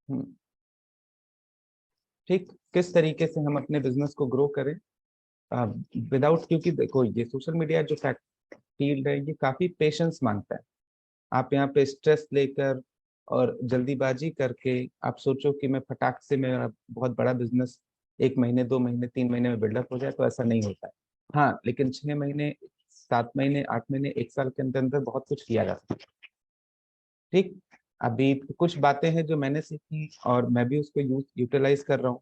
हम्म, ठीक, किस तरीके से हम अपने बिजनेस को ग्रो करें विदाउट, क्योंकि देखो ये सोशल मीडिया जो फील्ड है ये काफी पेशेंस मांगता है। आप यहाँ पे स्ट्रेस लेकर और जल्दीबाजी करके आप सोचो कि मैं फटाक से मेरा बहुत बड़ा बिजनेस 1 महीने 2 महीने 3 महीने में बिल्डअप हो जाए, तो ऐसा नहीं होता है। हाँ, लेकिन 6 महीने 7 महीने 8 महीने 1 साल के अंदर अंदर बहुत कुछ किया जा सकता है। ठीक, अभी कुछ बातें हैं जो मैंने सीखी और मैं भी उसको यूटिलाइज कर रहा हूँ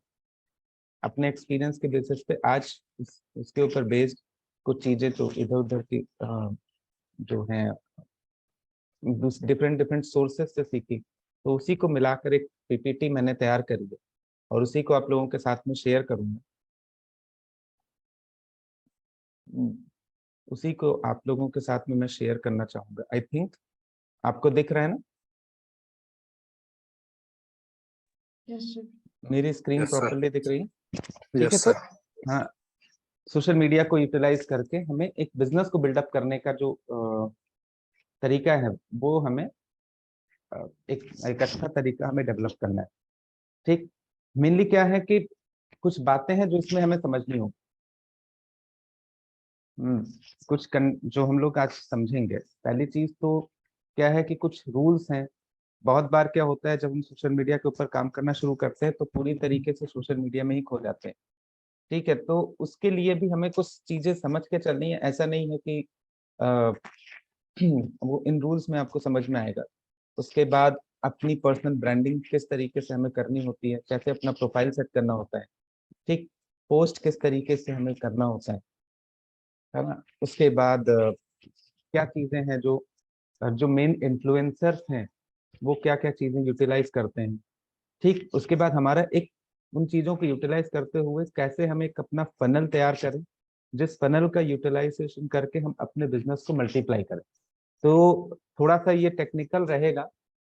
अपने एक्सपीरियंस के बेसिस पे। आज उसके ऊपर बेस्ड कुछ चीजें जो इधर उधर की जो हैं डिफरेंट डिफरेंट सोर्सेस से सीखी, तो उसी को मिलाकर एक पीपीटी मैंने तैयार करी है और उसी को आप लोगों के साथ में शेयर करूंगा। उसी को आप लोगों के साथ में मैं शेयर करना चाहूंगा। आई थिंक आपको दिख रहा है ना यस सर। मेरी स्क्रीन यस सर। प्रॉपरली दिख रही है? ठीक है, यस तो सर। हाँ, सोशल मीडिया को यूटिलाइज करके हमें एक बिजनेस को बिल्डअप करने का जो तरीका है वो हमें एक अच्छा तरीका हमें डेवलप करना है। ठीक, मेनली क्या है कि कुछ बातें हैं जो इसमें हमें समझनी होगी। जो हम लोग आज समझेंगे। पहली चीज तो क्या है कि कुछ रूल्स हैं। बहुत बार क्या होता है, जब हम सोशल मीडिया के ऊपर काम करना शुरू करते हैं तो पूरी तरीके से सोशल मीडिया में ही खो जाते हैं। ठीक है, तो उसके लिए भी हमें कुछ चीजें समझ के चलनी है। ऐसा नहीं है कि आ, वो इन रूल्स में आपको समझ में आएगा। उसके बाद अपनी पर्सनल ब्रांडिंग किस तरीके से हमें करनी होती है, कैसे अपना प्रोफाइल सेट करना होता है। ठीक, पोस्ट किस तरीके से हमें करना होता है ना। उसके बाद क्या चीजें हैं जो जो मेन इन्फ्लुएंसर्स हैं वो क्या क्या चीजें यूटिलाइज करते हैं। ठीक, उसके बाद हमारा एक उन चीजों को यूटिलाइज करते हुए कैसे हम एक अपना फनल तैयार करें, जिस फनल का यूटिलाइजेशन करके हम अपने बिजनेस को मल्टीप्लाई करें। तो थोड़ा सा ये टेक्निकल रहेगा,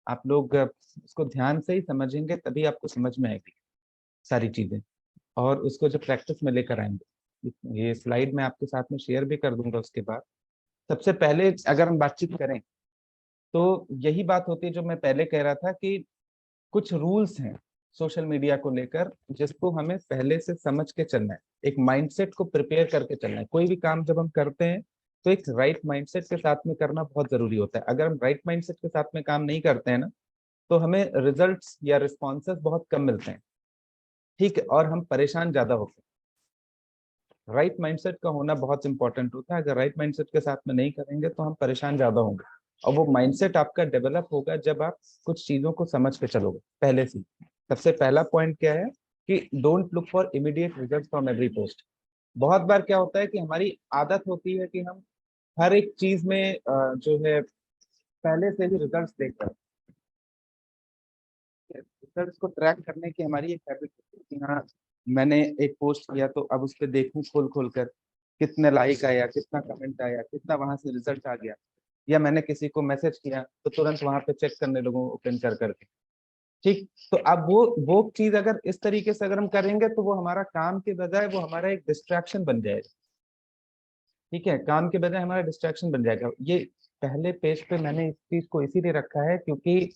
आप लोग इसको ध्यान से ही समझेंगे तभी आपको समझ में आएगी सारी चीजें। और उसको जब प्रैक्टिस में लेकर आएंगे, ये स्लाइड मैं आपके साथ में शेयर भी कर दूंगा। उसके बाद सबसे पहले अगर हम बातचीत करें तो यही बात होती है जो मैं पहले कह रहा था कि कुछ रूल्स हैं सोशल मीडिया को लेकर जिसको हमें पहले से समझ के चलना है। एक माइंडसेट को प्रिपेयर करके चलना है। कोई भी काम जब हम करते हैं तो एक राइट माइंडसेट के साथ में करना बहुत जरूरी होता है। अगर हम राइट माइंडसेट के साथ में काम नहीं करते हैं ना, तो हमें रिजल्ट्स या रिस्पॉन्सेस बहुत कम मिलते हैं। ठीक है, और हम परेशान ज्यादा होते हैं। राइट माइंडसेट का होना बहुत इंपॉर्टेंट होता है। अगर राइट माइंडसेट के साथ में नहीं करेंगे तो हम परेशान ज्यादा होंगे। और वो माइंडसेट आपका डेवलप होगा जब आप कुछ चीजों को समझ के चलोगे पहले से। सबसे पहला पॉइंट क्या है कि don't look for immediate result from every post. बहुत बार क्या होता है कि हमारी आदत होती है कि हम हर एक चीज में जो है पहले से ही रिजल्ट्स देख रहे हैं। रिजल्ट्स को ट्रैक करने की हमारी एक हैबिट होती है कि हाँ, मैंने एक पोस्ट किया तो अब उस पर देखूं खोल खोल कर कितने लाइक आया, कितना कमेंट आया, कितना वहां से रिजल्ट आ गया। या मैंने किसी को मैसेज किया तो तुरंत वहां पे चेक करने लगूं ओपन कर करके। ठीक, तो अब वो चीज अगर इस तरीके से अगर हम करेंगे तो वो हमारा काम के बजाय वो हमारा एक डिस्ट्रैक्शन बन जाएगा। ठीक है, काम के बजाय हमारा डिस्ट्रैक्शन बन जाएगा। ये पहले पेज पे मैंने इस चीज को इसीलिए रखा है क्योंकि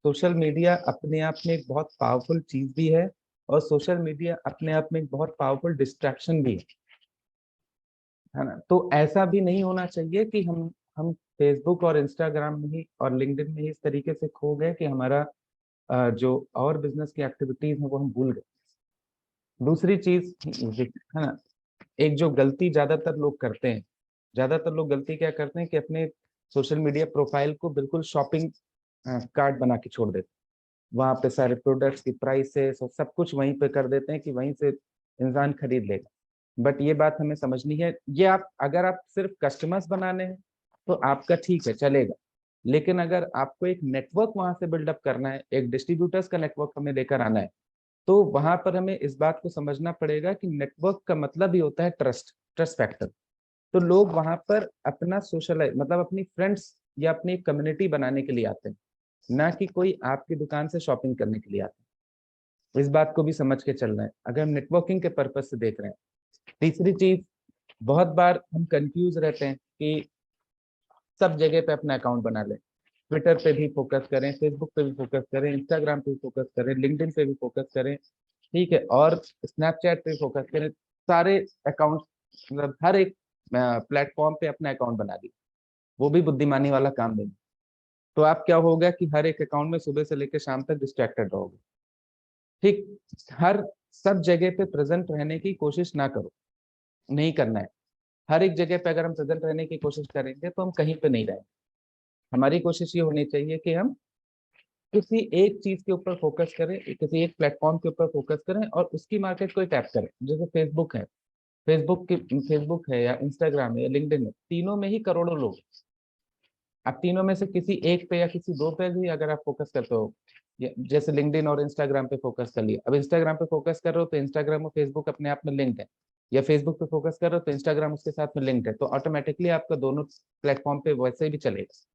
सोशल मीडिया अपने आप में एक बहुत पावरफुल चीज भी है और सोशल मीडिया अपने आप में एक बहुत पावरफुल डिस्ट्रैक्शन भी है ना। तो ऐसा भी नहीं होना चाहिए कि हम फेसबुक और इंस्टाग्राम में ही और लिंक्डइन में ही इस तरीके से खो गए कि हमारा जो और बिजनेस की एक्टिविटीज है वो हम भूल गए। दूसरी चीज है ना, एक जो गलती ज्यादातर लोग करते हैं, ज्यादातर लोग गलती क्या करते हैं कि अपने सोशल मीडिया प्रोफाइल को बिल्कुल शॉपिंग कार्ट बना के छोड़ देते हैं। वहां पे सारे प्रोडक्ट्स की प्राइसेस और सब कुछ वहीं पे कर देते हैं कि वहीं से इंसान खरीद लेगा। बट ये बात हमें समझनी है, ये आप अगर आप सिर्फ कस्टमर्स बनाने हैं तो आपका ठीक है चलेगा। लेकिन अगर आपको एक नेटवर्क वहां से बिल्डअप करना है, एक डिस्ट्रीब्यूटर्स का नेटवर्क हमें लेकर आना है, तो वहां पर हमें इस बात को समझना पड़ेगा कि नेटवर्क का मतलब ही होता है ट्रस्ट, ट्रस्ट फैक्टर। तो लोग वहां पर अपना सोशलाइज मतलब अपनी फ्रेंड्स या अपनी कम्युनिटी बनाने के लिए आते हैं, ना कि कोई आपकी दुकान से शॉपिंग करने के लिए आते हैं। इस बात को भी समझ के चलना है अगर हम नेटवर्किंग के पर्पज से देख रहे हैं। तीसरी चीज, बहुत बार हम कंफ्यूज रहते हैं कि सब जगह पे अपना अकाउंट बना लें। ट्विटर पे भी फोकस करें, फेसबुक पे भी फोकस करें, इंस्टाग्राम पे भी फोकस करें, लिंक्डइन पे भी फोकस करें, ठीक है, और स्नैपचैट पे फोकस करें। सारे अकाउंट, मतलब हर एक प्लेटफॉर्म पे अपना अकाउंट बना दी, वो भी बुद्धिमानी वाला काम नहीं। तो आप क्या होगा कि हर एक अकाउंट में सुबह से लेकर शाम तक डिस्ट्रैक्टेड रहोगे, ठीक। हर सब जगह पे प्रेजेंट रहने की कोशिश ना करो, नहीं करना है। हर एक जगह पे अगर हम प्रेजेंट रहने की कोशिश करेंगे तो हम कहीं पे नहीं रहेंगे। हमारी कोशिश ये होनी चाहिए कि हम किसी एक चीज के ऊपर फोकस करें, किसी एक प्लेटफॉर्म के ऊपर फोकस करें और उसकी मार्केट को टैप करें। जैसे फेसबुक है, फेसबुक है या इंस्टाग्राम है या लिंक्डइन है, तीनों में ही करोड़ों लोग। आप तीनों में से किसी एक पे या किसी दो पे भी अगर आप फोकस करते हो, जैसे लिंक्डइन और इंस्टाग्राम पे फोकस कर लिया, अब इंस्टाग्राम पे फोकस कर रहे हो तो इंस्टाग्राम और फेसबुक अपने आप में लिंक्ड है, या फेसबुक पे फोकस कर रहे हो तो इंस्टाग्राम उसके साथ में लिंक्ड है, तो ऑटोमेटिकली आपका दोनों प्लेटफॉर्म पे वैसे भी चलेगा,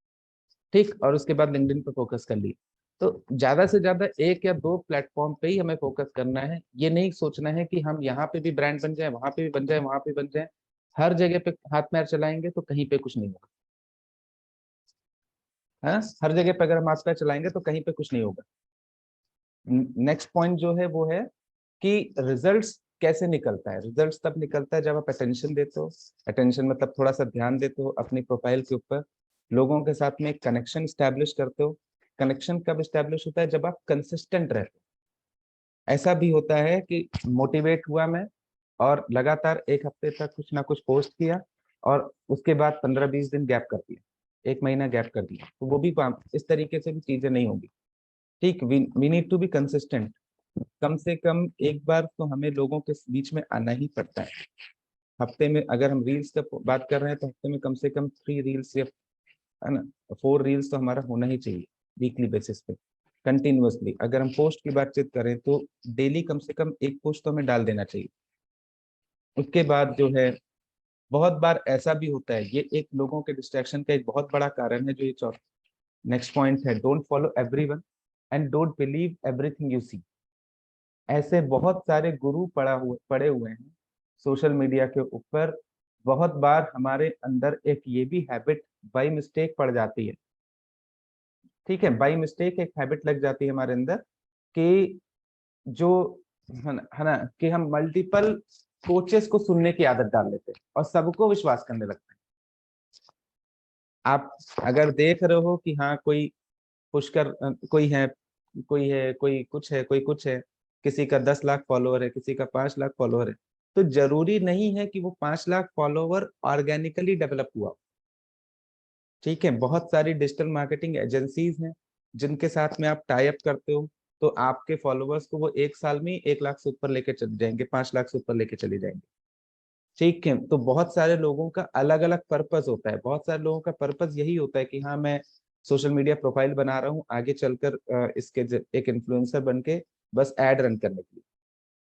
ठीक। और उसके बाद लिंक्डइन पे फोकस कर लिया। तो ज्यादा से ज्यादा एक या दो प्लेटफॉर्म पे ही हमें फोकस करना है। ये नहीं सोचना है कि हम यहाँ पे भी ब्रांड बन जाए, वहां पे भी बन जाए, वहां पे बन जाए। हर जगह पे हाथ पैर चलाएंगे तो कहीं पे कुछ नहीं होगा। हाँ, हर जगह पे अगर हम हाथ पैर चलाएंगे तो कहीं पे कुछ नहीं होगा। नेक्स्ट पॉइंट जो है वो है कि रिजल्ट्स कैसे निकलता है। रिजल्ट्स तब निकलता है जब आप अटेंशन देते हो। अटेंशन मतलब थोड़ा सा ध्यान देते हो अपनी प्रोफाइल के ऊपर, लोगों के साथ में कनेक्शन स्टैब्लिश करते हो। कनेक्शन कब स्टैब्लिश होता है? जब आप कंसिस्टेंट रहते हो। ऐसा भी होता है कि मोटिवेट हुआ मैं और लगातार एक हफ्ते तक कुछ ना कुछ पोस्ट किया, और उसके बाद 15-20 दिन गैप कर दिया, एक महीना गैप कर दिया, तो वो भी काम इस तरीके से भी चीजें नहीं होगी, ठीक। We need to be consistent. कम से कम एक बार तो हमें लोगों के बीच में आना ही पड़ता है। हफ्ते में अगर हम रील्स का बात कर रहे हैं तो हफ्ते में कम से कम 3 रील्स, या है ना, 4 रील्स तो हमारा होना ही चाहिए वीकली बेसिस पे, कंटिन्यूअसली। अगर हम पोस्ट की बातचीत करें तो डेली कम से कम एक पोस्ट तो हमें डाल देना चाहिए। उसके बाद जो है, बहुत बार ऐसा भी होता है, ये एक लोगों के डिस्ट्रैक्शन का एक बहुत बड़ा कारण है, जो ये नेक्स्ट पॉइंट है, don't follow everyone and don't believe everything you see. ऐसे बहुत सारे गुरु पड़े हुए हैं सोशल मीडिया के ऊपर। बहुत बार हमारे अंदर एक ये भी हैबिट बाई मिस्टेक पड़ जाती है, ठीक है, बाई मिस्टेक एक हैबिट लग जाती है हमारे अंदर कि जो है ना कि हम मल्टीपल कोचेस को सुनने की आदत डाल लेते हैं और सबको विश्वास करने लगते हैं। आप अगर देख रहे हो कि हाँ कोई पुष्कर कोई कुछ है, कोई कुछ है, किसी का 10 लाख फॉलोअर है, किसी का 5 लाख फॉलोअर है, तो जरूरी नहीं है कि वो 5 लाख फॉलोअर ऑर्गेनिकली डेवलप हुआ, ठीक है। बहुत सारी डिजिटल मार्केटिंग एजेंसीज हैं जिनके साथ में आप टाई अप करते हो, तो आपके फॉलोअर्स को वो 1 साल में ही 1 लाख से ऊपर लेके चले जाएंगे, 5 लाख से ऊपर लेके चले जाएंगे, ठीक है। तो बहुत सारे लोगों का अलग अलग पर्पस होता है। बहुत सारे लोगों का पर्पस यही होता है कि हाँ मैं सोशल मीडिया प्रोफाइल बना रहा हूँ आगे चलकर एक इन्फ्लुएंसर बन के बस ऐड रन करने के लिए,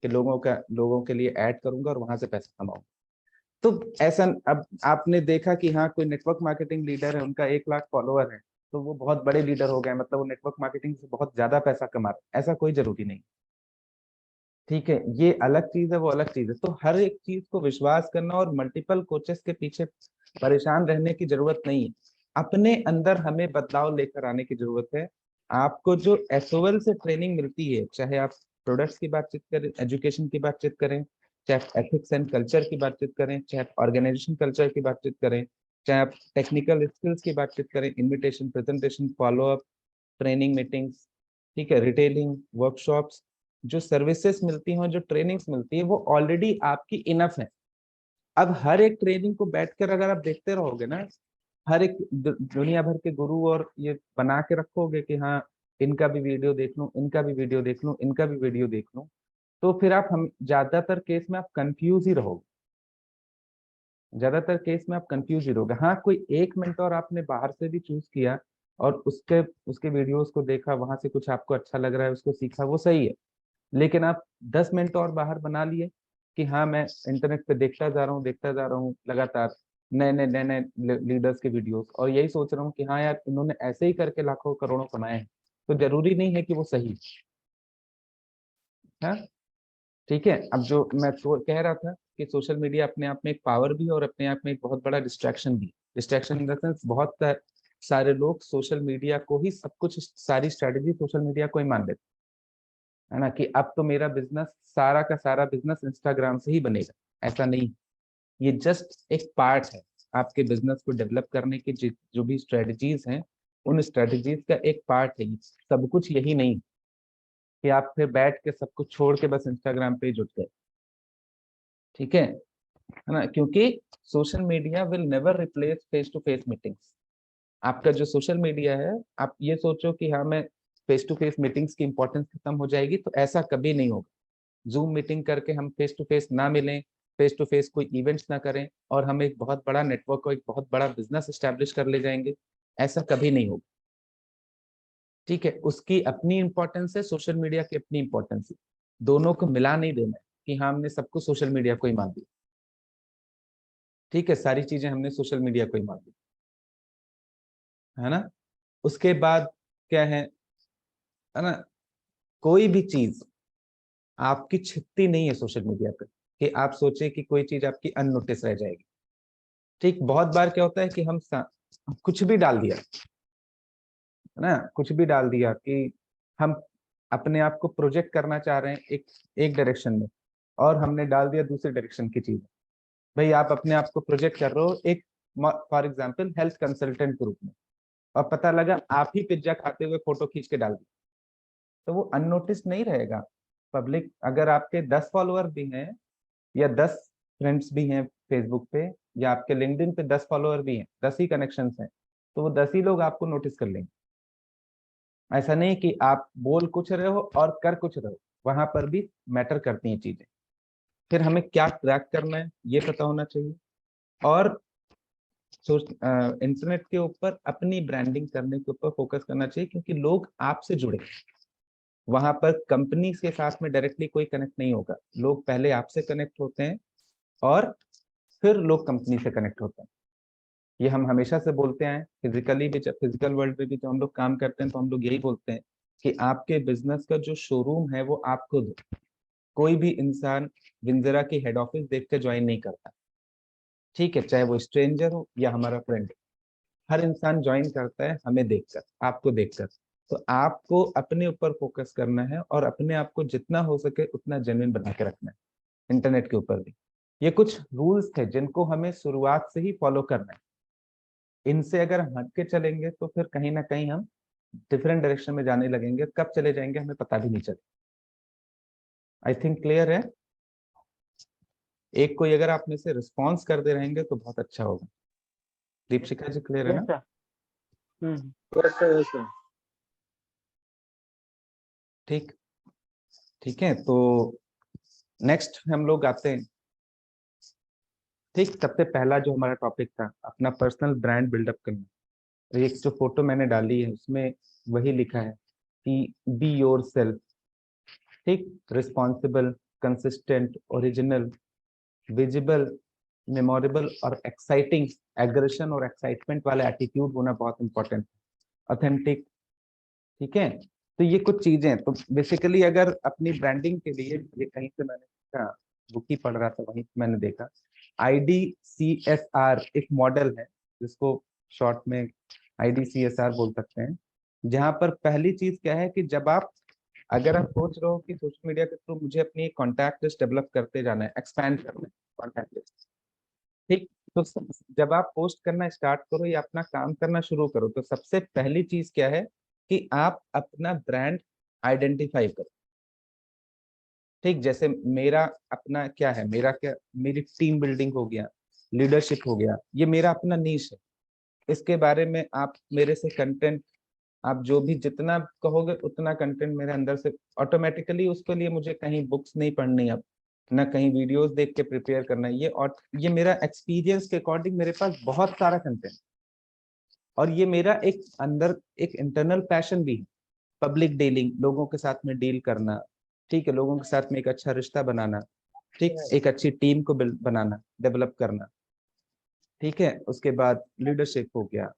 कि लोगों के लिए ऐड करूंगा और वहां से पैसा कमाऊंगा। तो ऐसा, अब आपने देखा कि हाँ कोई नेटवर्क मार्केटिंग लीडर है, उनका 1 लाख फॉलोअर है, तो वो बहुत बड़े लीडर हो गए, मतलब वो नेटवर्क मार्केटिंग से बहुत ज्यादा पैसा कमा रहे हैं, ऐसा कोई जरूरी नहीं, ठीक है। ये अलग चीज है, वो अलग चीज है। तो हर एक चीज को विश्वास करना और मल्टीपल कोचेस के पीछे परेशान रहने की जरूरत नहीं है। अपने अंदर हमें बदलाव लेकर आने की जरूरत है। आपको जो एसओएल से ट्रेनिंग मिलती है, चाहे आप प्रोडक्ट्स की बातचीत करें, एजुकेशन की बातचीत करें, चाहे एथिक्स एंड कल्चर की बातचीत करें, चाहे ऑर्गेनाइजेशन कल्चर की बातचीत करें, चाहे आप टेक्निकल स्किल्स की बातचीत करें, invitation, presentation, follow up, training meetings, ठीक है, रिटेलिंग, वर्कशॉप्स, जो सर्विसेज मिलती हैं, जो ट्रेनिंग्स मिलती है, वो ऑलरेडी आपकी इनफ है। अब हर एक ट्रेनिंग को बैठकर अगर आप देखते रहोगे ना, हर एक दुनिया भर के गुरु और ये बना के रखोगे कि हाँ इनका भी वीडियो देख लूं, इनका भी वीडियो देख लूं, इनका भी वीडियो देख लूं, तो फिर आप हम ज्यादातर केस में आप कंफ्यूज ही रहोगे। ज्यादातर केस में आप कंफ्यूज ही रहोगे। हाँ, कोई 1 मिनट और आपने बाहर से भी चूज किया और उसके उसके वीडियोस को देखा, वहां से कुछ आपको अच्छा लग रहा है, उसको सीखा, वो सही है। लेकिन आप 10 मिनट और बाहर बना लिए कि हाँ मैं इंटरनेट पे देखता जा रहा हूँ, देखता जा रहा हूँ लगातार नए नए लीडर्स के वीडियोस, और यही सोच रहा हूँ कि हाँ यार इन्होंने ऐसे ही करके लाखों करोड़ों कमाए हैं, तो जरूरी नहीं है कि वो सही है, ठीक है। अब जो मैं तो कह रहा था कि सोशल मीडिया अपने आप में एक पावर भी है और अपने आप में एक बहुत बड़ा डिस्ट्रैक्शन भी। डिस्ट्रैक्शन इन द सेंस बहुत सारे लोग सोशल मीडिया को ही सब कुछ, सारी स्ट्रेटेजी सोशल मीडिया को ही मान लेते है ना, कि अब तो मेरा बिजनेस, सारा का सारा बिजनेस इंस्टाग्राम से ही बनेगा। ऐसा नहीं, ये जस्ट एक पार्ट है आपके बिजनेस को डेवलप करने की। जो भी स्ट्रेटजीज हैं, उन स्ट्रेटजीज का एक पार्ट है। सब कुछ यही नहीं कि आप फिर बैठ के सब कुछ छोड़ के बस इंस्टाग्राम पे ही जुट गए। ठीक है ना, क्योंकि social media will never replace face to face meetings. आपका जो सोशल मीडिया है, आप ये सोचो कि हाँ मैं फेस टू फेस मीटिंग्स की इंपॉर्टेंस खत्म हो जाएगी, तो ऐसा कभी नहीं होगा। जूम मीटिंग करके हम फेस टू फेस ना मिलें, फेस टू फेस कोई इवेंट्स ना करें, और हम एक बहुत बड़ा नेटवर्क और एक बहुत बड़ा बिजनेस एस्टेब्लिश कर ले जाएंगे, ऐसा कभी नहीं होगा। ठीक है, उसकी अपनी इंपॉर्टेंस है, सोशल मीडिया की अपनी इंपॉर्टेंस है। दोनों को मिला नहीं देना है कि हाँ हमने सब कुछ सोशल मीडिया को ही मान दिया। ठीक है, सारी चीजें हमने सोशल मीडिया को ही मान दी, है ना। उसके बाद क्या है ना, कोई भी चीज आपकी छिपती नहीं है सोशल मीडिया पे कि आप सोचे कि कोई चीज आपकी अननोटिस रह जाएगी। ठीक, बहुत बार क्या होता है कि हम कुछ भी डाल दिया, है ना, कुछ भी डाल दिया कि हम अपने आप को प्रोजेक्ट करना चाह रहे हैं एक एक डायरेक्शन में, और हमने डाल दिया दूसरी डायरेक्शन की चीज। भाई आप अपने आप को प्रोजेक्ट कर रहे हो एक, फॉर एग्जाम्पल हेल्थ कंसल्टेंट के रूप में, और पता लगा आप ही पिज्जा खाते हुए फोटो खींच के डाल दी, तो वो अननोटिस नहीं रहेगा। पब्लिक, अगर आपके 10 फॉलोअर भी हैं या 10 फ्रेंड्स भी हैं फेसबुक पे, या आपके लिंक्डइन पे 10 फॉलोअर भी हैं, 10 ही कनेक्शंस हैं, तो वो 10 ही लोग आपको नोटिस कर लेंगे। ऐसा नहीं कि आप बोल कुछ रहे हो और कर कुछ रहे हो, वहां पर भी मैटर करती हैं चीजें। फिर हमें क्या ट्रैक करना है ये पता होना चाहिए, और इंटरनेट के ऊपर अपनी ब्रांडिंग करने के ऊपर फोकस करना चाहिए, क्योंकि लोग आपसे जुड़े, वहां पर कंपनी के साथ में डायरेक्टली कोई कनेक्ट नहीं होगा। लोग पहले आपसे कनेक्ट होते हैं, और फिर लोग कंपनी से कनेक्ट होते हैं। ये हम हमेशा से बोलते हैं, फिजिकली भी, जब फिजिकल वर्ल्ड में भी जब हम लोग काम करते हैं तो हम लोग यही बोलते हैं कि आपके बिजनेस का जो शोरूम है वो आप खुद हो। कोई भी इंसान विंजरा की हेड ऑफिस देख के ज्वाइन नहीं करता। ठीक है, चाहे वो स्ट्रेंजर हो या हमारा फ्रेंड, हर इंसान ज्वाइन करता है हमें देखकर, आपको देखकर। तो आपको अपने ऊपर फोकस करना है, और अपने आप को जितना हो सके उतना जेन्युइन बना के रखना है इंटरनेट के ऊपर भी। ये कुछ रूल्स थे जिनको हमें शुरुआत से ही फॉलो करना है। इनसे अगर हम हट के चलेंगे तो फिर कहीं ना कहीं हम डिफरेंट डायरेक्शन में जाने लगेंगे, कब चले जाएंगे हमें पता भी नहीं चले। आई थिंक क्लियर है। एक कोई अगर आप में से रिस्पॉन्स कर दे रहेंगे तो बहुत अच्छा होगा। दीपशिका जी क्लियर है ना? ठीक, ठीक है, तो नेक्स्ट हम लोग आते हैं। ठीक, सबसे पहला जो हमारा टॉपिक था, अपना पर्सनल ब्रांड बिल्डअप करना। तो एक जो फोटो मैंने डाली है उसमें वही लिखा है कि बी योर सेल्फ। ठीक, responsible, consistent, original, visible, memorable और एक्साइटिंग। एग्रेशन और एक्साइटमेंट वाला एटीट्यूड होना बहुत इंपॉर्टेंट है। ऑथेंटिक। ठीक है, तो ये कुछ चीजें हैं। तो बेसिकली अगर अपनी ब्रांडिंग के लिए, ये कहीं से मैंने देखा, बुक ही पढ़ रहा था वहीं पे मैंने देखा, IDCSR एक मॉडल है, जिसको शॉर्ट में IDCSR बोल सकते हैं। जहां पर पहली चीज क्या है कि जब आप, अगर आप सोच रहे हो कि सोशल मीडिया के थ्रू मुझे अपनी कॉन्टैक्ट लिस्ट डेवलप करते जाना है, एक्सपैंड करना है कॉन्टैक्ट लिस्ट। ठीक, तो जब आप पोस्ट करना स्टार्ट करो या अपना काम करना शुरू करो, तो सबसे पहली चीज क्या है कि आप अपना ब्रांड आइडेंटिफाई करो। ठीक, जैसे मेरा अपना क्या है, मेरा क्या, मेरी टीम बिल्डिंग हो गया, लीडरशिप हो गया, ये मेरा अपना नीश है। इसके बारे में आप मेरे से कंटेंट, आप जो भी जितना कहोगे उतना कंटेंट मेरे अंदर से ऑटोमेटिकली, उसके लिए मुझे कहीं बुक्स नहीं पढ़नी, अब ना कहीं वीडियोस देख के प्रिपेयर करना है। ये, और ये मेरा एक्सपीरियंस के अकॉर्डिंग मेरे पास बहुत सारा कंटेंट, और ये मेरा एक अंदर एक इंटरनल पैशन भी है। पब्लिक डीलिंग, लोगों के साथ में डील करना, ठीक है, लोगों के साथ में एक अच्छा रिश्ता बनाना, ठीक, एक अच्छी टीम को बनाना, डेवलप करना। ठीक है, उसके बाद लीडरशिप हो गया,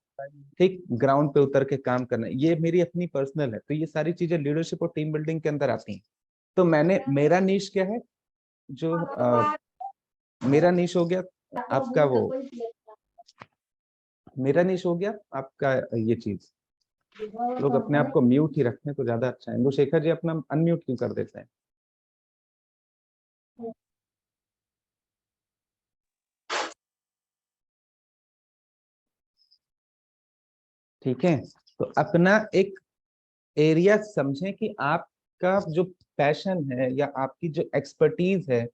ठीक, ग्राउंड पे उतर के काम करना, ये मेरी अपनी पर्सनल है। तो ये सारी चीजें लीडरशिप और टीम बिल्डिंग के अंदर आती हैं। तो मैंने, मेरा नीश क्या है, जो मेरा नीश हो गया आपका वो मेरा निश हो गया आपका ये चीज, लोग अपने आप को म्यूट ही रखें तो ज्यादा अच्छा है। इंदुशेखर जी अपना अनम्यूट क्यों कर देते हैं? ठीक है, तो अपना एक एरिया समझें कि आपका जो पैशन है या आपकी जो एक्सपर्टीज है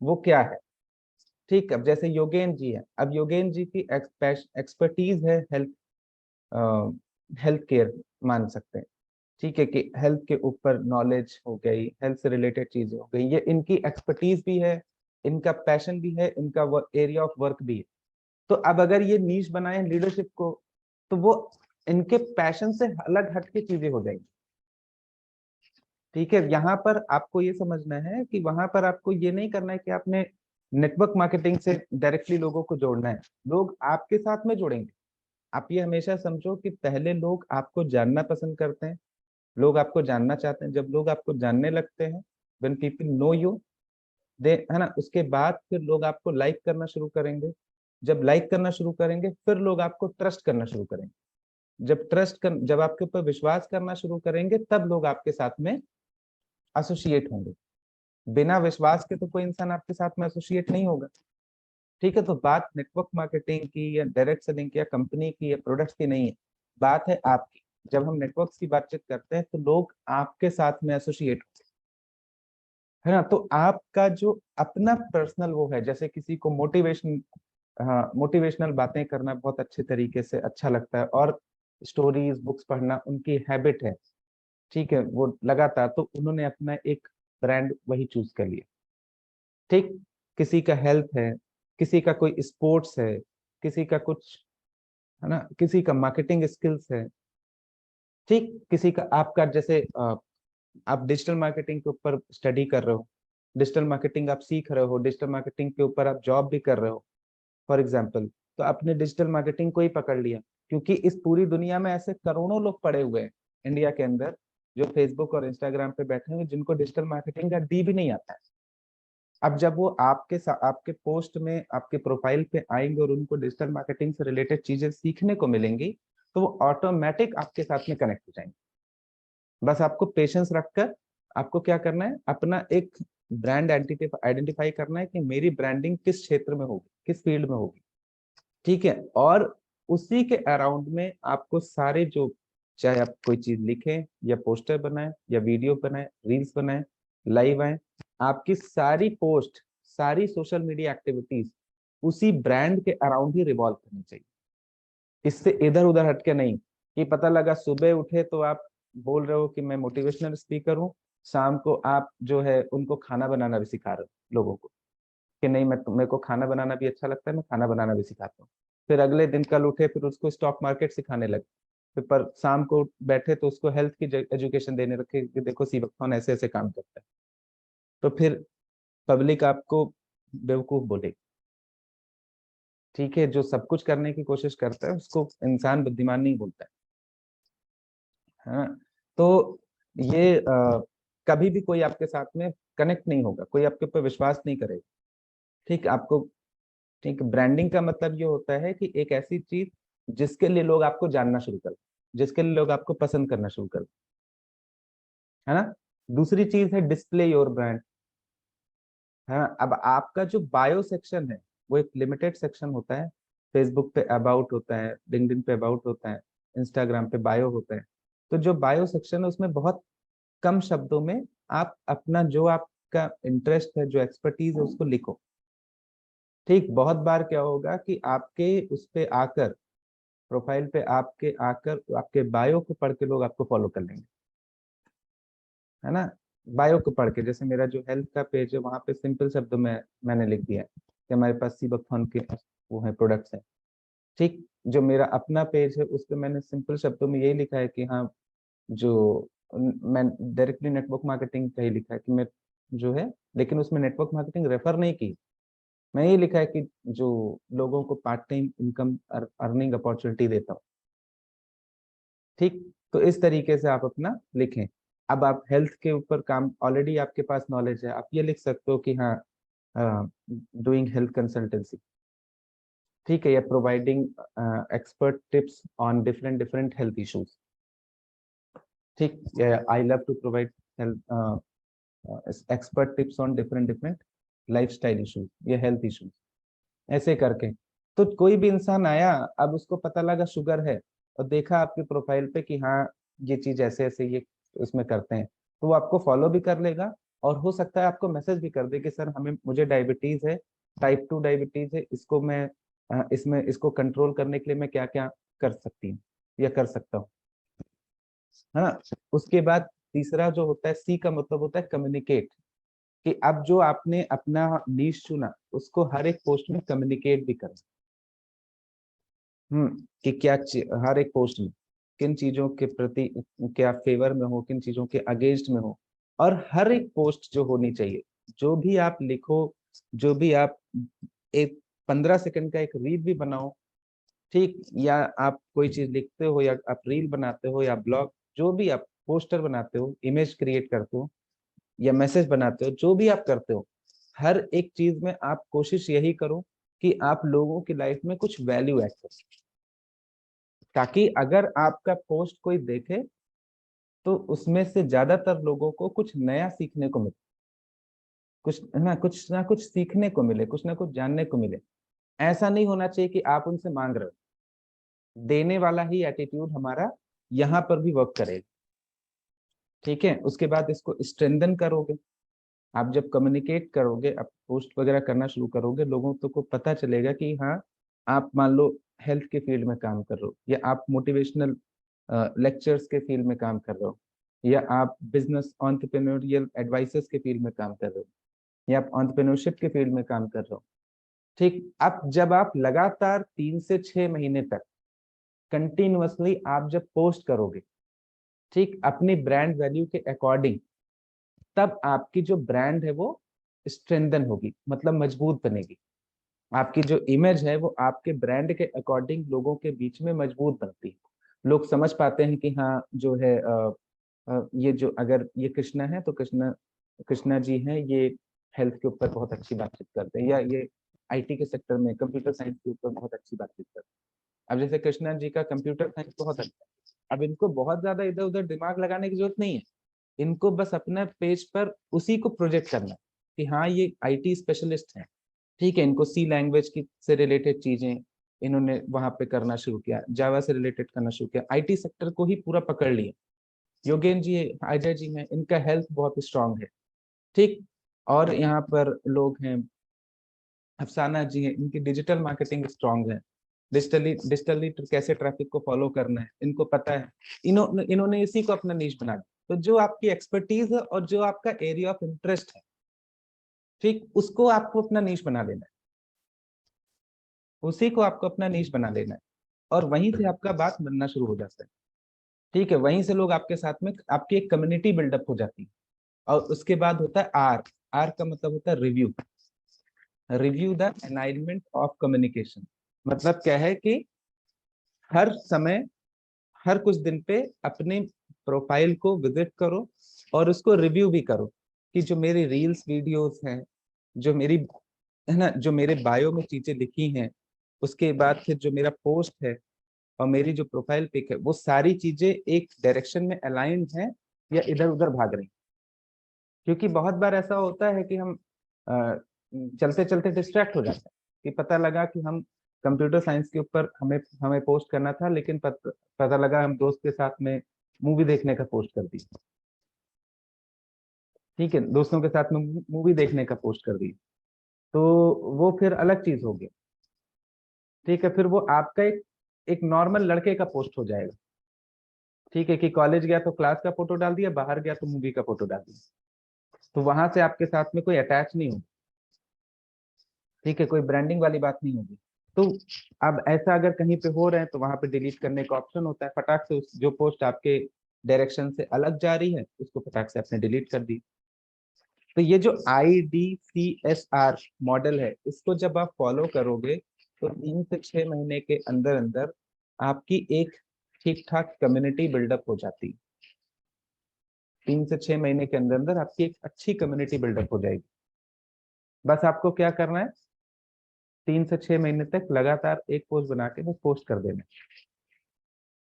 वो क्या है। ठीक, अब जैसे योगेन जी है, अब योगेन जी की एक्सपर्टीज है हेल्थ, हेल्थ केयर मान सकते हैं। ठीक है, कि हेल्थ के ऊपर नॉलेज हो गई, हेल्थ से रिलेटेड चीजें हो गई, ये इनकी एक्सपर्टीज भी है, इनका पैशन भी है, इनका एरिया ऑफ वर्क भी है। तो अब अगर ये नीश बनाए लीडरशिप को, तो वो इनके पैशन से अलग हट के चीजें हो जाएंगी। ठीक है, यहाँ पर आपको ये समझना है कि वहां पर आपको ये नहीं करना है कि आपने नेटवर्क मार्केटिंग से डायरेक्टली लोगों को जोड़ना है, लोग आपके साथ में जुड़ेंगे। आप ये हमेशा समझो कि पहले लोग आपको जानना पसंद करते हैं, लोग आपको जानना चाहते हैं। जब लोग आपको जानने लगते हैं, व्हेन पीपल नो यू, दे, है ना, उसके बाद फिर लोग आपको लाइक करना शुरू करेंगे। जब लाइक करना शुरू करेंगे फिर लोग आपको ट्रस्ट करना शुरू करेंगे। जब आपके ऊपर विश्वास करना शुरू करेंगे तब लोग आपके साथ में एसोसिएट होंगे। बिना विश्वास के तो कोई इंसान आपके साथ में एसोसिएट नहीं होगा। ठीक है, तो बात नेटवर्क मार्केटिंग की या डायरेक्ट सेलिंग की या कंपनी की या प्रोडक्ट्स की नहीं है, बात है आपकी। जब हम नेटवर्क्स की बातचीत करते हैं तो लोग आपके साथ में एसोसिएट होते हैं, है ना। तो आपका जो अपना पर्सनल वो है, जैसे किसी को मोटिवेशन, हाँ, मोटिवेशनल बातें करना बहुत अच्छे तरीके से अच्छा लगता है, और स्टोरीज बुक्स पढ़ना उनकी हैबिट है। ठीक है, वो लगातार, तो उन्होंने अपना एक ब्रांड वही चूज कर लिया। ठीक, किसी का हेल्थ है, किसी का कोई स्पोर्ट्स है, किसी का कुछ, है ना, किसी का मार्केटिंग स्किल्स है। ठीक, किसी का आपका जैसे आप डिजिटल मार्केटिंग के ऊपर स्टडी कर रहे हो, डिजिटल मार्केटिंग आप सीख रहे हो, डिजिटल मार्केटिंग के ऊपर आप जॉब भी कर रहे हो फॉर एग्जाम्पल, तो आपने डिजिटल मार्केटिंग को ही पकड़ लिया। क्योंकि इस पूरी दुनिया में ऐसे करोड़ों लोग पड़े हुए हैं इंडिया के अंदर, जो फेसबुक और इंस्टाग्राम पे बैठे हुए, जिनको डिजिटल मार्केटिंग का डी भी नहीं आता है। अब जब वो आपके पोस्ट में, आपके प्रोफाइल पे आएंगे और उनको डिजिटल मार्केटिंग से रिलेटेड चीजें सीखने को मिलेंगी, तो वो ऑटोमेटिक आपके साथ में कनेक्ट हो जाएंगे। बस आपको पेशेंस रखकर आपको क्या करना है, अपना एक ब्रांड आइडेंटिफाई करना है कि मेरी ब्रांडिंग किस क्षेत्र में होगी, किस फील्ड में होगी। ठीक है, और उसी के अराउंड में आपको सारे जो, चाहे आप कोई चीज लिखें या पोस्टर बनाएं या वीडियो बनाएं, रील्स बनाएं, लाइव आए, आपकी सारी पोस्ट, सारी सोशल मीडिया एक्टिविटीज उसी ब्रांड के अराउंड ही रिवॉल्व करनी चाहिए। इससे इधर उधर हटके नहीं, कि पता लगा सुबह उठे तो आप बोल रहे हो कि मैं मोटिवेशनल स्पीकर हूँ, शाम को आप जो है उनको खाना बनाना भी सिखा रहे हो लोगों को, कि नहीं मैं, मेरे को खाना बनाना भी अच्छा लगता है, मैं खाना बनाना भी सिखाता हूँ। फिर अगले दिन कल उठे फिर उसको स्टॉक मार्केट सिखाने लगे। फिर पर शाम को बैठे तो उसको हेल्थ की एजुकेशन देने रखे कि देखो सीबकथॉर्न ऐसे ऐसे काम करता है। तो फिर पब्लिक आपको बेवकूफ बोलेगी। ठीक है, जो सब कुछ करने की कोशिश करता है उसको इंसान बुद्धिमान नहीं बोलता है ना। तो ये कभी भी कोई आपके साथ में कनेक्ट नहीं होगा, कोई आपके ऊपर विश्वास नहीं करेगा। ठीक, आपको, ठीक, ब्रांडिंग का मतलब ये होता है कि एक ऐसी चीज जिसके लिए लोग आपको जानना शुरू कर, जिसके लिए लोग आपको पसंद करना शुरू कर, है ना। दूसरी चीज है डिस्प्ले योर ब्रांड। हाँ, अब आपका जो बायो सेक्शन है वो एक लिमिटेड सेक्शन होता है। फेसबुक पे अबाउट होता है, लिंक्डइन पे अबाउट होता है, इंस्टाग्राम पे बायो होता है। तो जो बायो सेक्शन है उसमें बहुत कम शब्दों में आप अपना जो आपका इंटरेस्ट है, जो एक्सपर्टीज है, उसको लिखो। ठीक, बहुत बार क्या होगा कि आपके उस पे आकर, प्रोफाइल पे आपके आकर आपके बायो को पढ़ के लोग आपको फॉलो कर लेंगे, है ना। बायो को पढ़ के, जैसे मेरा जो हेल्थ का पेज है वहां पे सिंपल शब्दों में मैंने लिख दिया है कि हमारे पास सीबकथॉर्न के वो है प्रोडक्ट्स है। ठीक, जो मेरा अपना पेज है उस पे मैंने सिंपल शब्दों में यही लिखा है कि हाँ, जो मैं डायरेक्टली नेटवर्क मार्केटिंग का ही लिखा है कि मैं जो है, लेकिन उसमें नेटवर्क मार्केटिंग रेफर नहीं की। मैं ये लिखा है कि जो लोगों को part time income earning opportunity देता हूँ। ठीक, तो इस तरीके से आप अपना लिखें। अब आप हेल्थ के ऊपर काम, ऑलरेडी आपके पास नॉलेज है, आप ये लिख सकते हो कि हाँ, डूइंग हेल्थ कंसल्टेंसी। ठीक है, या providing expert tips on different different health issues, ठीक, I love to provide expert tips on different different lifestyle issues या हेल्थ इश्यूज, ऐसे करके। तो कोई भी इंसान आया, अब उसको पता लगा शुगर है और देखा आपके प्रोफाइल पे कि हाँ ये चीज ऐसे ऐसे ये इसमें करते हैं, तो वो आपको फॉलो भी कर लेगा और हो सकता है आपको मैसेज भी कर दे कि सर हमें मुझे डायबिटीज है, टाइप 2 डायबिटीज है, इसको मैं इसमें इसको कंट्रोल करने के लिए मैं क्या क्या कर सकती हूँ या कर सकता हूँ, है ना। उसके बाद तीसरा जो होता है, सी का मतलब होता है कम्युनिकेट, कि अब जो आपने अपना नीश चुना उसको हर एक पोस्ट में कम्युनिकेट भी करें। कि क्या हर एक पोस्ट में किन चीजों के प्रति क्या फेवर में हो, किन चीजों के अगेंस्ट में हो। और हर एक पोस्ट जो होनी चाहिए, जो भी आप लिखो, जो भी आप एक 15 सेकंड का एक रील भी बनाओ, ठीक, या आप कोई चीज लिखते हो या आप रील बनाते हो या ब्लॉग, जो भी आप पोस्टर बनाते हो, इमेज क्रिएट करते हो या मैसेज बनाते हो, जो भी आप करते हो, हर एक चीज में आप कोशिश यही करो कि आप लोगों की लाइफ में कुछ वैल्यू ऐड करो, ताकि अगर आपका पोस्ट कोई देखे तो उसमें से ज्यादातर लोगों को कुछ नया सीखने को मिले, कुछ ना कुछ सीखने को मिले, कुछ ना कुछ जानने को मिले। ऐसा नहीं होना चाहिए कि आप उनसे मांग रहे हो, देने वाला ही एटीट्यूड हमारा यहाँ पर भी वर्क करेगा। ठीक है, उसके बाद इसको स्ट्रेंथन करोगे, आप जब कम्युनिकेट करोगे, आप पोस्ट वगैरह करना शुरू करोगे, लोगों तो को पता चलेगा कि हाँ आप मान लो हेल्थ के फील्ड में काम कर रहे हो, या आप मोटिवेशनल लेक्चर्स के फील्ड में काम कर रहे हो, या आप बिजनेस एंटरप्रेन्योरियल एडवाइसेस के फील्ड में काम कर रहे हो, या आप एंटरप्रेन्योरशिप के फील्ड में काम कर रहे हो। ठीक, अब जब आप लगातार 3 से 6 महीने तक कंटिन्यूअसली आप जब पोस्ट करोगे, ठीक, अपनी ब्रांड वैल्यू के अकॉर्डिंग, तब आपकी जो ब्रांड है वो स्ट्रेंथन होगी, मतलब मजबूत बनेगी। आपकी जो इमेज है वो आपके ब्रांड के अकॉर्डिंग लोगों के बीच में मजबूत बनती है। लोग समझ पाते हैं कि हाँ जो है ये जो अगर ये कृष्णा है तो कृष्णा कृष्णा जी हैं, ये हेल्थ के ऊपर बहुत अच्छी बातचीत करते हैं, या ये आईटी के सेक्टर में कंप्यूटर साइंस के ऊपर बहुत अच्छी बातचीत करते हैं। अब जैसे कृष्णा जी का कंप्यूटर साइंस बहुत अच्छा है, अब इनको बहुत ज्यादा इधर उधर दिमाग लगाने की जरूरत नहीं है, इनको बस अपने पेज पर उसी को प्रोजेक्ट करना है कि हाँ ये आईटी स्पेशलिस्ट है। ठीक है, इनको सी लैंग्वेज की से रिलेटेड चीजें इन्होंने वहां पे करना शुरू किया, जावा से रिलेटेड करना शुरू किया, आईटी सेक्टर को ही पूरा पकड़ लिया। योगेन जी है, अजय जी हैं, इनका हेल्थ बहुत स्ट्रांग है। ठीक, और यहाँ पर लोग हैं, अफसाना जी हैं, इनकी डिजिटल मार्केटिंग स्ट्रांग है, डिजिटली कैसे ट्रैफिक को फॉलो करना है इनको पता है। इन्होंने इसी को अपना नीश बना दिया। तो जो आपकी एक्सपर्टीज है और जो आपका एरिया ऑफ इंटरेस्ट है, ठीक, उसको आपको अपना नीश बना लेना है, उसी को आपको अपना नीश बना लेना है, और वहीं से आपका बात बनना शुरू हो जाता है। ठीक है, वहीं से लोग आपके साथ में, आपकी एक कम्युनिटी बिल्डअप हो जाती है। और उसके बाद होता है आर, आर का मतलब होता है review, review the alignment of communication. मतलब क्या है कि हर समय, हर कुछ दिन पे अपने प्रोफाइल को विजिट करो और उसको रिव्यू भी करो, कि जो मेरी रील्स वीडियोस हैं, जो मेरी, है ना, जो मेरे बायो में चीजें लिखी हैं, उसके बाद फिर जो मेरा पोस्ट है और मेरी जो प्रोफाइल पिक है, वो सारी चीजें एक डायरेक्शन में अलाइंड हैं या इधर उधर भाग रही हैं। क्योंकि बहुत बार ऐसा होता है कि हम चलते चलते डिस्ट्रैक्ट हो जाते हैं, कि पता लगा कि हम कंप्यूटर साइंस के ऊपर हमें हमें पोस्ट करना था, लेकिन पता लगा हम दोस्त के साथ में मूवी देखने का पोस्ट कर दिया। ठीक है, दोस्तों के साथ में मूवी देखने का पोस्ट कर दिया, तो वो फिर अलग चीज हो गई। ठीक है, फिर वो आपका एक नॉर्मल लड़के का पोस्ट हो जाएगा। ठीक है, कि कॉलेज गया तो क्लास का फोटो डाल दिया, बाहर गया तो मूवी का फोटो डाल दिया, तो वहां से आपके साथ में कोई अटैच नहीं होगा। ठीक है, कोई ब्रांडिंग वाली बात नहीं होगी। तो अब ऐसा अगर कहीं पे हो रहे हैं तो वहां पे डिलीट करने का ऑप्शन होता है, फटाक से उस जो पोस्ट आपके डायरेक्शन से अलग जा रही है उसको फटाक से आपने डिलीट कर दी। तो ये जो IDCSR मॉडल है, इसको जब आप फॉलो करोगे तो 3 से 6 महीने के अंदर अंदर आपकी एक ठीक ठाक कम्युनिटी बिल्डअप हो जाती है। 3 से 6 महीने के अंदर अंदर आपकी एक अच्छी कम्युनिटी बिल्डअप हो जाएगी। बस आपको क्या करना है, 3 से 6 महीने तक लगातार एक पोस्ट बना के वो पोस्ट कर देना,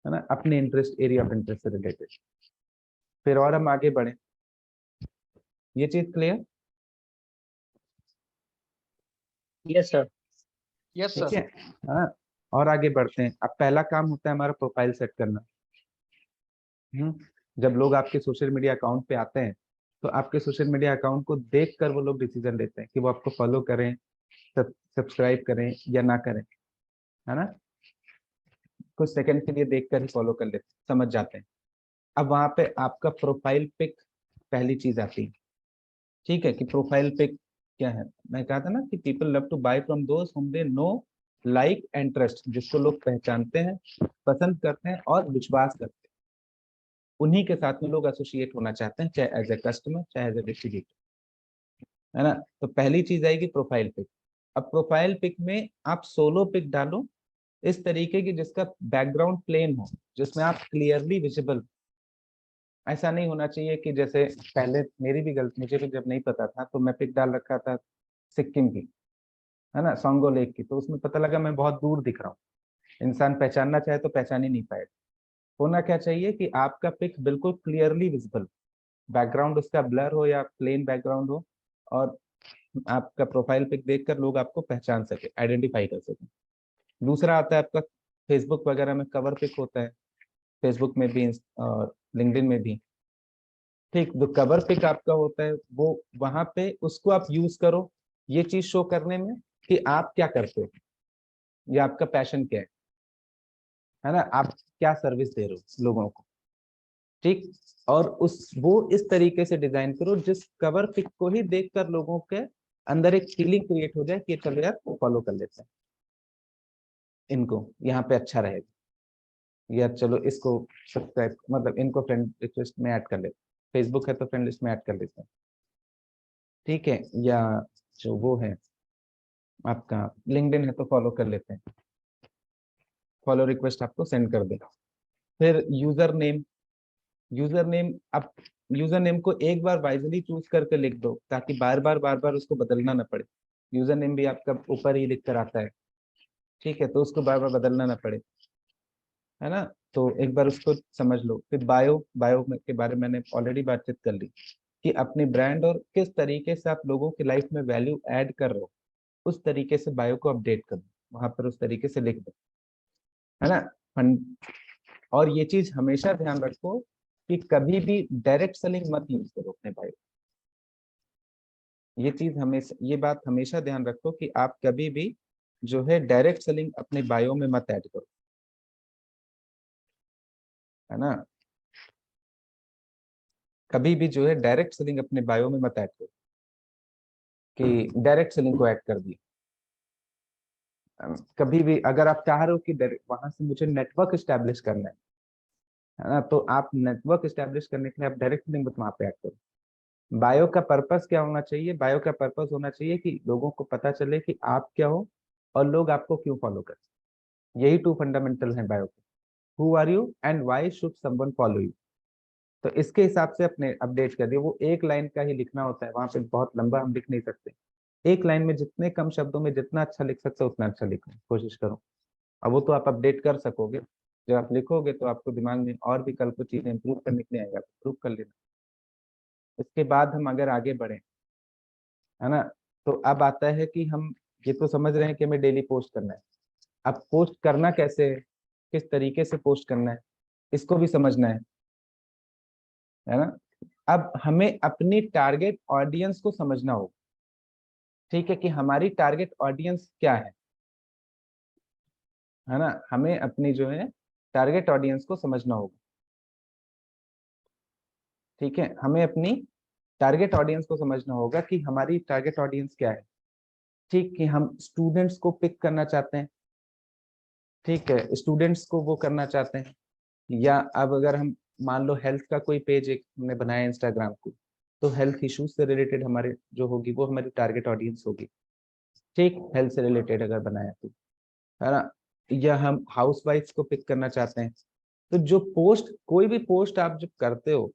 है ना, अपने इंटरेस्ट, एरिया ऑफ इंटरेस्ट से रिलेटेड। फिर और हम आगे बढ़े, ये चीज क्लियर? Yes sir. Yes, ठीक sir. है। हाँ, और आगे बढ़ते हैं। अब पहला काम होता है हमारा प्रोफाइल सेट करना। जब लोग आपके सोशल मीडिया अकाउंट पे आते हैं तो आपके सोशल मीडिया अकाउंट को देखकर वो लोग डिसीजन लेते हैं कि वो आपको फॉलो करें, सब्सक्राइब करें या ना करें, है ना। कुछ सेकंड के लिए देखकर ही फॉलो कर लेते, समझ जाते हैं। अब वहां पे आपका प्रोफाइल पिक पहली चीज आती है। ठीक है, कि प्रोफाइल पिक क्या है। मैं कहा था ना कि people love to buy from those whom they know, like and trust, जिसको लोग पहचानते हैं, पसंद करते हैं और विश्वास करते हैं, उन्हीं के साथ में लोग एसोसिएट होना चाहते हैं, चाहे एज ए कस्टमर चाहे एज ए डिस्ट्रीब्यूटर, है ना। तो पहली चीज आएगी प्रोफाइल पिक। अब प्रोफाइल पिक में आप सोलो पिक डालो इस तरीके की जिसका बैकग्राउंड प्लेन हो, जिसमें आप क्लियरली विजिबल। ऐसा नहीं होना चाहिए कि जैसे पहले मेरी भी गलती, मुझे भी जब नहीं पता था तो मैं पिक डाल रखा था सिक्किम की, है ना, सोंगो लेक की, तो उसमें पता लगा मैं बहुत दूर दिख रहा हूँ। इंसान पहचानना चाहे तो पहचान ही नहीं पाएगा। होना क्या चाहिए कि आपका पिक बिल्कुल क्लियरली विजिबल, बैकग्राउंड उसका ब्लर हो या प्लेन बैकग्राउंड हो, और आपका प्रोफाइल पिक देखकर लोग आपको पहचान सके, आइडेंटिफाई कर सके। दूसरा आता है आपका फेसबुक वगैरह में कवर पिक होता है, फेसबुक में भी और लिंक्डइन में भी। ठीक, जो कवर पिक आपका होता है वो वहां पे उसको आप यूज करो ये चीज शो करने में कि आप क्या करते हो या आपका पैशन क्या है ना, आप क्या सर्विस दे रहे हो लोगों को। ठीक, और उस वो इस तरीके से डिजाइन करो जिस कवर पिक को ही देखकर लोगों के अंदर एक फीलिंग क्रिएट हो जाए कि चलो यार फॉलो कर लेते हैं इनको, यहाँ पे अच्छा रहेगा, या चलो इसको सब्सक्राइब, मतलब इनको फ्रेंड रिक्वेस्ट में ऐड कर लेते, फेसबुक है तो फ्रेंड लिस्ट में ऐड कर लेते हैं। ठीक है, या जो वो है आपका लिंक्डइन है तो फॉलो कर लेते हैं, फॉलो रिक्वेस्ट आपको सेंड कर देगा। फिर यूजर नेम, यूजर नेम, अब यूजर नेम को एक बार वाइजली चूज करके लिख दो ताकि बार बार उसको बदलना ना पड़े। यूजर नेम भी आपका ऊपर ही लिख कर आता है, ठीक है, तो उसको बार बार बदलना ना पड़े, है ना। तो एक बार उसको समझ लो। फिर बायो, के बारे में मैंने ऑलरेडी बातचीत कर ली कि अपनी ब्रांड और किस तरीके से आप लोगों की लाइफ में वैल्यू ऐड कर रहे हो, उस तरीके से बायो को अपडेट कर दो, वहां पर उस तरीके से लिख दो, है ना। और ये चीज हमेशा ध्यान रखो कि कभी भी डायरेक्ट सेलिंग मत यूज करो अपने बायो। ये चीज हमेशा, ये बात हमेशा ध्यान रखो कि आप कभी भी जो है डायरेक्ट सेलिंग अपने बायो में मत ऐड करो, है ना। कभी भी जो है डायरेक्ट सेलिंग अपने बायो में मत ऐड करो कि डायरेक्ट सेलिंग को ऐड कर दिया। कभी भी अगर आप चाह रहे हो कि वहां से मुझे नेटवर्क स्टैब्लिश करना है ना, तो आप नेटवर्क स्टैब्लिश करने के लिए आप डायरेक्ट सेलिंग मत वहां पे ऐड करो। बायो का पर्पस क्या होना चाहिए? बायो का पर्पस होना चाहिए कि लोगों को पता चले कि आप क्या हो और लोग आपको क्यों फॉलो करें। यही 2 फंडामेंटल हैं बायो के, who are you and why should someone follow you. तो इसके हिसाब से अपने अपडेट कर दिए। वो एक लाइन का ही लिखना होता है, वहां पे बहुत लंबा हम लिख नहीं सकते। एक लाइन में जितने कम शब्दों में जितना अच्छा लिख सकते हो उतना अच्छा लिखो, कोशिश करो। अब वो तो आप अपडेट कर सकोगे, जब आप लिखोगे तो आपको दिमाग में और भी कल को चीजें इंप्रूव करने के लिए आएगा, इंप्रूव कर लेना। इसके बाद हम अगर आगे बढ़े, है ना, तो अब आता है कि हम ये तो समझ रहे हैं कि हमें डेली पोस्ट करना है। अब पोस्ट करना कैसे है, किस तरीके से पोस्ट करना है, इसको भी समझना है ना। अब हमें अपनी टारगेट ऑडियंस को समझना होगा। ठीक है, कि हमारी टारगेट ऑडियंस क्या है ना, हमें अपनी जो है टारगेट ऑडियंस को समझना होगा। ठीक है, हमें अपनी टारगेट ऑडियंस को समझना होगा कि हमारी टारगेट ऑडियंस क्या है। ठीक, कि हम स्टूडेंट्स को पिक करना चाहते हैं, ठीक है, स्टूडेंट्स को वो करना चाहते हैं, या अब अगर हम मान लो हेल्थ का कोई पेज एक हमने बनाया इंस्टाग्राम को, तो हेल्थ इश्यूज से रिलेटेड हमारे जो होगी वो हमारी टारगेट ऑडियंस होगी। ठीक, हेल्थ से रिलेटेड अगर बनाया तो, है ना, या हम हाउस वाइफ को पिक करना चाहते हैं, तो जो पोस्ट, कोई भी पोस्ट आप जब करते हो,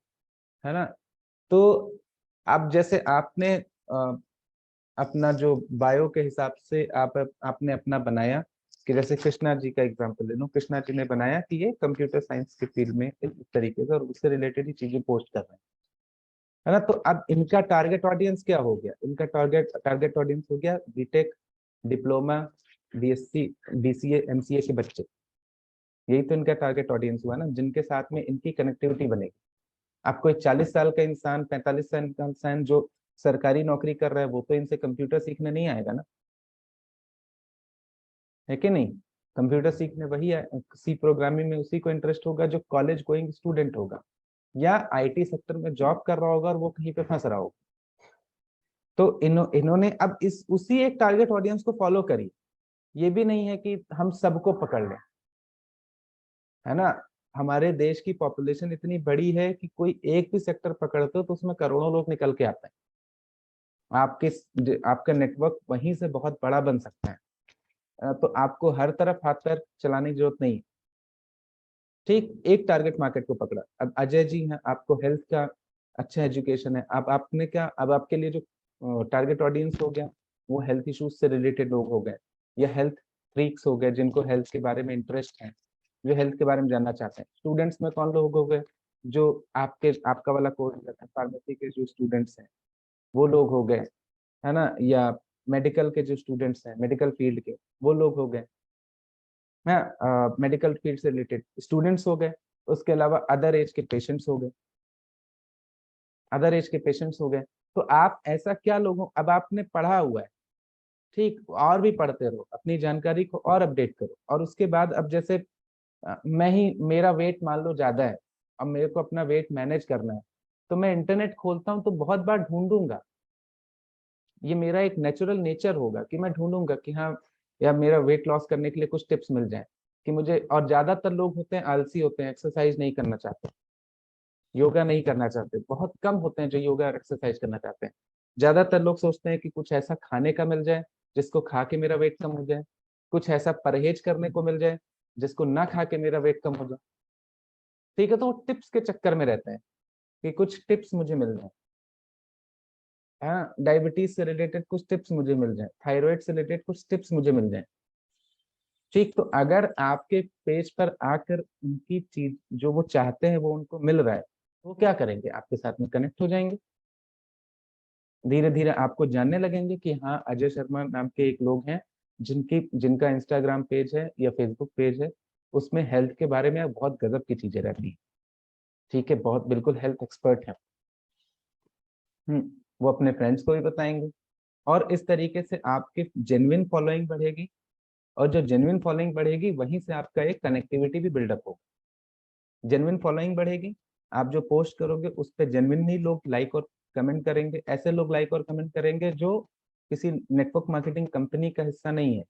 है ना, तो अब जैसे आपने अपना जो बायो के हिसाब से आपने अपना बनाया कि जैसे कृष्णा जी का एग्जांपल ले लो, कृष्णा जी ने बनाया कि ये कंप्यूटर साइंस के फील्ड में इस तरीके से और उससे रिलेटेड ही चीजें पोस्ट कर रहे हैं, है ना। तो अब इनका टारगेट ऑडियंस क्या हो गया, इनका टारगेट ऑडियंस हो गया BTech, diploma, BSc, BCA, MCA के बच्चे। यही तो इनका टारगेट ऑडियंस हुआ ना, जिनके साथ में इनकी कनेक्टिविटी बनेगी। अब कोई 40 साल का इंसान, 45 साल का इंसान जो सरकारी नौकरी कर रहा है, वो तो इनसे कंप्यूटर सीखने नहीं आएगा ना, है कि नहीं। कंप्यूटर सीखने वही है, सी प्रोग्रामिंग में उसी को इंटरेस्ट होगा जो कॉलेज गोइंग स्टूडेंट होगा या आईटी सेक्टर में जॉब कर रहा होगा और वो कहीं पे फंस रहा होगा। तो इन्होंने अब इस उसी एक टारगेट ऑडियंस को फॉलो करी। ये भी नहीं है कि हम सबको पकड़ लें, है ना। हमारे देश की पॉपुलेशन इतनी बड़ी है कि कोई एक भी सेक्टर पकड़ते हो तो उसमें करोड़ों लोग निकल के आते हैं। आपका नेटवर्क वहीं से बहुत बड़ा बन सकता है। तो आपको हर तरफ हाथ पैर चलाने की जरूरत नहीं है। ठीक, एक टारगेट मार्केट को पकड़ा। अब अजय जी हैं, आपको हेल्थ का अच्छा एजुकेशन है, अब आपने क्या, अब आपके लिए जो टारगेट ऑडियंस हो गया वो हेल्थ इश्यूज से रिलेटेड लोग हो गए या हेल्थ फ्रीक्स हो गए, जिनको हेल्थ के बारे में इंटरेस्ट है, जो हेल्थ के बारे में जानना चाहते हैं। स्टूडेंट्स में कौन लोग हो गए, जो आपका वाला कोर्स फार्मेसी के जो स्टूडेंट्स हैं वो लोग हो गए, है ना। या मेडिकल के जो स्टूडेंट्स हैं, मेडिकल फील्ड के, वो लोग हो गए, हाँ। मेडिकल फील्ड से रिलेटेड स्टूडेंट्स हो गए। उसके अलावा अदर एज के पेशेंट्स हो गए, अदर एज के पेशेंट्स हो गए। तो आप ऐसा क्या लोगों, अब आपने पढ़ा हुआ है, ठीक, और भी पढ़ते रहो, अपनी जानकारी को और अपडेट करो। और उसके बाद अब जैसे मैं ही, मेरा वेट मान लो ज्यादा है, अब मेरे को अपना वेट मैनेज करना है, तो मैं इंटरनेट खोलता हूँ तो बहुत बार ढूंढूंगा। ये मेरा एक नेचुरल नेचर होगा कि मैं ढूंढूंगा कि हाँ, या मेरा वेट लॉस करने के लिए कुछ टिप्स मिल जाए कि मुझे। और ज्यादातर लोग होते हैं आलसी, होते हैं, एक्सरसाइज नहीं करना चाहते, योगा नहीं करना चाहते। बहुत कम होते हैं जो योगा और एक्सरसाइज करना चाहते हैं। ज्यादातर लोग सोचते हैं कि कुछ ऐसा खाने का मिल जाए जिसको खा के मेरा वेट कम हो जाए, कुछ ऐसा परहेज करने को मिल जाए जिसको ना खा के मेरा वेट कम हो जाए। ठीक है, तो वो टिप्स के चक्कर में रहते हैं कि कुछ टिप्स मुझे मिल जाए, हाँ, डायबिटीज से रिलेटेड कुछ टिप्स मुझे मिल जाए, थायराइड से रिलेटेड कुछ टिप्स मुझे मिल जाए। ठीक, तो अगर आपके पेज पर आकर उनकी चीज जो वो चाहते हैं वो उनको मिल रहा है, वो क्या करेंगे, आपके साथ में कनेक्ट हो जाएंगे। धीरे धीरे आपको जानने लगेंगे कि हाँ, अजय शर्मा नाम के एक लोग हैं जिनका इंस्टाग्राम पेज है या फेसबुक पेज है, उसमें हेल्थ के बारे में बहुत गजब की चीजें रहती है। ठीक है, बहुत बिल्कुल हेल्थ एक्सपर्ट है। वो अपने फ्रेंड्स को भी बताएंगे और इस तरीके से आपकी जेन्युइन फॉलोइंग बढ़ेगी। और जो जेन्युइन फॉलोइंग बढ़ेगी वहीं से आपका एक कनेक्टिविटी भी बिल्डअप होगा। जेन्युइन फॉलोइंग बढ़ेगी, आप जो पोस्ट करोगे उस पर जेन्युइनली लोग लाइक और कमेंट करेंगे। ऐसे लोग लाइक और कमेंट करेंगे जो किसी नेटवर्क मार्केटिंग कंपनी का हिस्सा नहीं है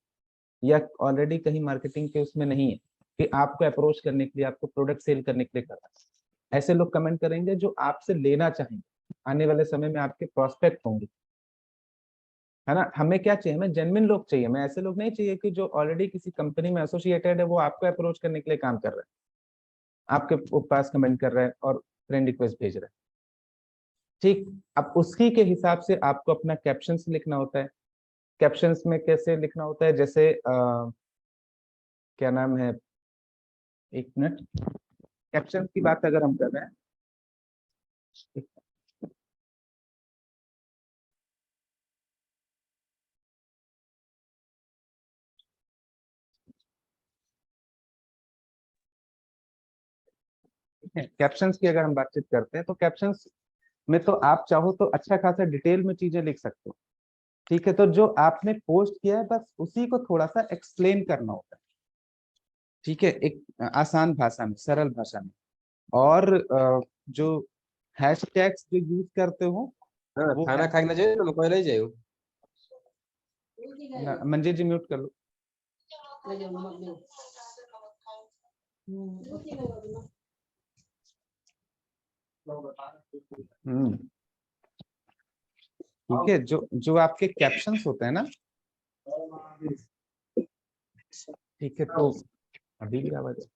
या ऑलरेडी कहीं मार्केटिंग के उसमें नहीं है कि आपको अप्रोच करने के लिए, आपको प्रोडक्ट सेल करने के लिए कर रहा है। ऐसे लोग कमेंट करेंगे जो आपसे लेना चाहेंगे, आने वाले समय में आपके प्रोस्पेक्ट होंगे, है ना। हमें क्या चाहिए, हमें जेन्युइन लोग चाहिए। हमें ऐसे लोग नहीं चाहिए कि जो ऑलरेडी किसी कंपनी में एसोसिएटेड है, वो आपको अप्रोच करने के लिए काम कर रहा है, आपके पास कमेंट कर रहा है और फ्रेंड रिक्वेस्ट भेज रहा है। ठीक, अब उसकी के हिसाब से आपको अपना कैप्शंस लिखना होता है। कैप्शंस में कैसे लिखना होता है, जैसे क्या नाम है, एक मिनट, कैप्शंस की बात अगर हम कर रहे हैं, कैप्शंस की अगर हम बातचीत करते हैं तो कैप्शंस में तो आप चाहो तो अच्छा खासा डिटेल में चीजें लिख सकते हो। ठीक है, तो जो आपने पोस्ट किया है बस उसी को थोड़ा सा एक्सप्लेन करना होता है। ठीक है, एक आसान भाषा में, सरल भाषा में। और जो हैशटैग्स जो यूज करते हो हाँ, वो खाना खाई ना जाए ना पहले जाए मंजीत जी म्यूट कर लो। हम्म, ठीक है, जो जो आपके कैप्शंस होते हैं ना, ठीक है, तो अभी भी आवाज है?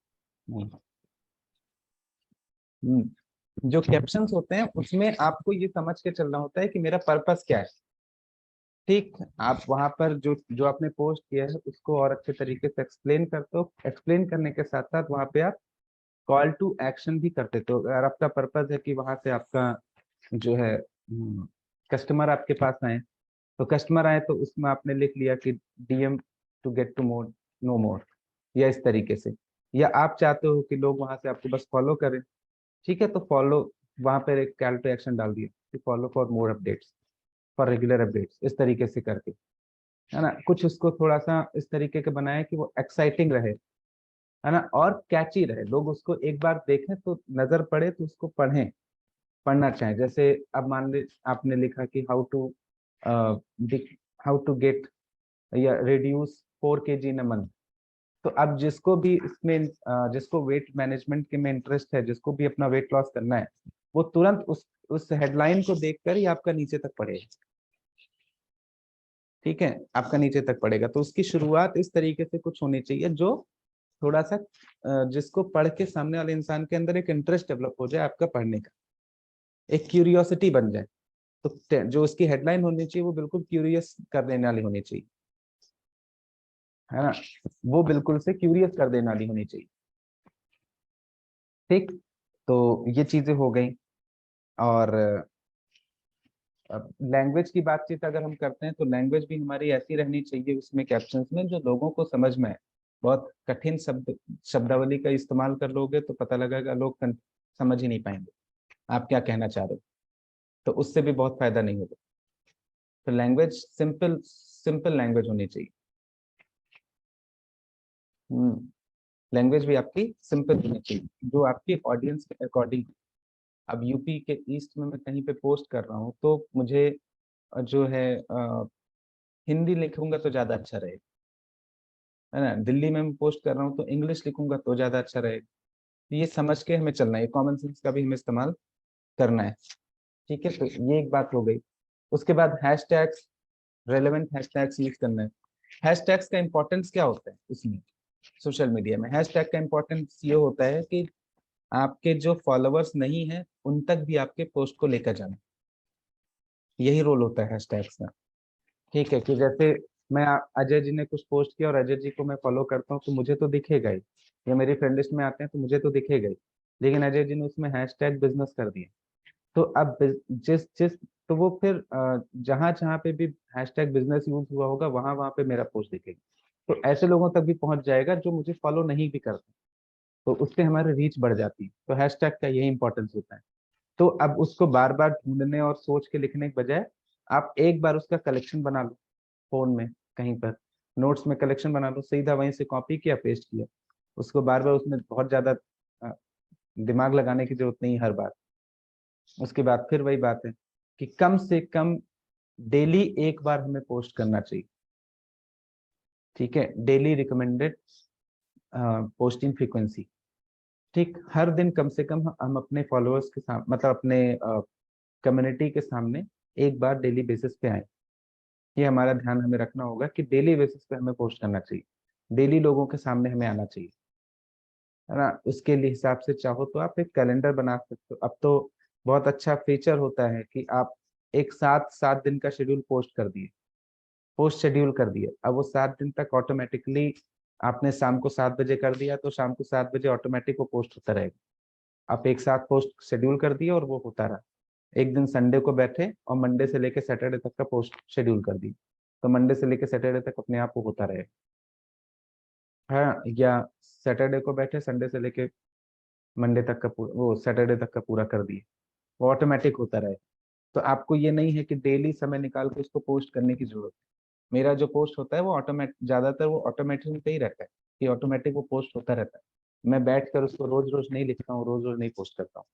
नहीं। जो कैप्शंस होते हैं उसमें आपको ये समझ के चलना होता है कि मेरा पर्पस क्या है। ठीक, आप वहां पर जो जो आपने पोस्ट किया है उसको और अच्छे तरीके से एक्सप्लेन करते हो। एक्सप्लेन करने के साथ साथ वहां पे आप कॉल टू एक्शन भी करते हो। अगर आपका पर्पज है कि वहां से आपका जो है कस्टमर आपके पास आए, तो कस्टमर आए तो उसमें आपने लिख लिया कि DM to get to more know more, या इस तरीके से। या आप चाहते हो कि लोग वहां से आपको बस फॉलो करें, ठीक है, तो फॉलो वहां पर एक कॉल टू एक्शन डाल दिया कि follow for more updates, for regular updates, इस तरीके से करके, है ना। कुछ उसको थोड़ा सा इस तरीके के बनाया कि वो एक्साइटिंग रहे, है ना, और कैची रहे, लोग उसको एक बार देखें तो नजर पड़े तो उसको पढ़ें, पढ़ना चाहें। जैसे अब मान ली आपने लिखा कि हाउ टू गेट या reduce 4 kg in a month, तो अब जिसको भी इसमें जिसको वेट मैनेजमेंट के में इंटरेस्ट है, जिसको भी अपना वेट लॉस करना है, वो तुरंत उस हेडलाइन को देखकर ही आपका नीचे तक पढ़ेगा, ठीक है, आपका नीचे तक पड़ेगा। तो उसकी शुरुआत इस तरीके से कुछ होनी चाहिए जो थोड़ा सा जिसको पढ़ के सामने वाले इंसान के अंदर एक इंटरेस्ट डेवलप हो जाए आपका पढ़ने का, एक क्यूरियोसिटी बन जाए। तो जो उसकी हेडलाइन होनी चाहिए वो बिल्कुल क्यूरियस कर देने वाली होनी चाहिए, है ना, वो बिल्कुल से क्यूरियस कर देने वाली होनी चाहिए। ठीक, तो ये चीजें हो गई। और लैंग्वेज की बातचीत अगर हम करते हैं तो लैंग्वेज भी हमारी ऐसी रहनी चाहिए उसमें कैप्शंस में जो लोगों को समझ में आए। बहुत कठिन शब्दावली का इस्तेमाल कर लोगे तो पता लगेगा लोग समझ ही नहीं पाएंगे आप क्या कहना चाह रहे हो, तो उससे भी बहुत फायदा नहीं होगा। तो लैंग्वेज सिंपल सिंपल लैंग्वेज होनी चाहिए। लैंग्वेज भी आपकी सिंपल होनी चाहिए जो आपकी ऑडियंस के अकॉर्डिंग। अब यूपी के ईस्ट में मैं कहीं पे पोस्ट कर रहा हूँ तो मुझे जो है हिंदी लिखूंगा तो ज्यादा अच्छा रहेगा, है ना। दिल्ली में मैं पोस्ट कर रहा हूँ तो इंग्लिश लिखूंगा तो ज्यादा अच्छा रहेगा। तो ये समझ के हमें चलना है, ये कॉमन सेंस का भी हमें इस्तेमाल करना है, ठीक है। तो ये एक बात हो गई। उसके बाद हैशटैग्स, रेलेवेंट हैशटैग्स यूज करना है। हैशटैग्स का इंपॉर्टेंस क्या होता है इसमें, सोशल मीडिया में हैशटैग का इंपॉर्टेंस ये होता है कि आपके जो फॉलोअर्स नहीं है उन तक भी आपके पोस्ट को लेकर जाना, यही रोल होता है हैशटैग्स का, ठीक है। कि जैसे मैं अजय जी ने कुछ पोस्ट किया और अजय जी को मैं फॉलो करता हूँ तो मुझे तो दिखेगा ही, या मेरी फ्रेंड लिस्ट में आते हैं तो मुझे तो दिखेगा ही, लेकिन अजय जी ने उसमें हैशटैग बिजनेस कर दिया, तो अब जिस जिस तो वो फिर जहां जहां पे भी हैशटैग बिजनेस यूज हुआ होगा वहां वहां पे मेरा पोस्ट दिखेगा, तो ऐसे लोगों तक भी पहुंच जाएगा जो मुझे फॉलो नहीं भी करते, तो उससे हमारी रीच बढ़ जाती है। तो हैशटैग का यही इंपॉर्टेंस होता है। तो अब उसको बार बार ढूंढने और सोच के लिखने के बजाय आप एक बार उसका कलेक्शन बना लो, फोन में कहीं पर नोट्स में कलेक्शन बना लो, सीधा वहीं से कॉपी किया पेस्ट किया, उसको बार बार उसमें बहुत ज्यादा अ, दिमाग लगाने की जरूरत नहीं हर बार। उसके बाद फिर वही बात है कि कम से कम डेली एक बार हमें पोस्ट करना चाहिए, ठीक है, डेली रिकमेंडेड पोस्टिंग फ्रीक्वेंसी। ठीक, हर दिन कम से कम हम अपने फॉलोअर्स के सामने, मतलब अपने कम्युनिटी के सामने एक बार डेली बेसिस पे आए। ये हमारा ध्यान हमें रखना होगा कि डेली बेसिस पे हमें पोस्ट करना चाहिए, डेली लोगों के सामने हमें आना चाहिए, है ना। उसके लिए हिसाब से चाहो तो आप एक कैलेंडर बना सकते हो। अब तो बहुत अच्छा फीचर होता है कि आप एक साथ 7 दिन का शेड्यूल पोस्ट कर दिए, पोस्ट शेड्यूल कर दिए, अब वो 7 दिन तक ऑटोमेटिकली आपने शाम को 7 बजे कर दिया तो शाम को 7 बजे ऑटोमेटिक वो पोस्ट होता रहेगा। आप एक साथ पोस्ट शेड्यूल कर दिए और वो होता रहा। एक दिन संडे को बैठे और मंडे से लेके सैटरडे तक का पोस्ट शेड्यूल कर दी, तो मंडे से लेके सैटरडे तक अपने आप वो होता रहेगा, हाँ। या सैटरडे को बैठे संडे से लेके मंडे तक का पूरा, वो सैटरडे तक का पूरा कर दिए, वो ऑटोमेटिक होता रहेगा। तो आपको ये नहीं है कि डेली समय निकाल के उसको पोस्ट करने की जरूरत है। मेरा जो पोस्ट होता है वो ज्यादातर वो ऑटोमेटिक पे ही रहता है, कि ऑटोमेटिक वो पोस्ट होता रहता है। मैं बैठ कर उसको रोज रोज नहीं लिखता हूँ, रोज रोज नहीं पोस्ट करता हूँ।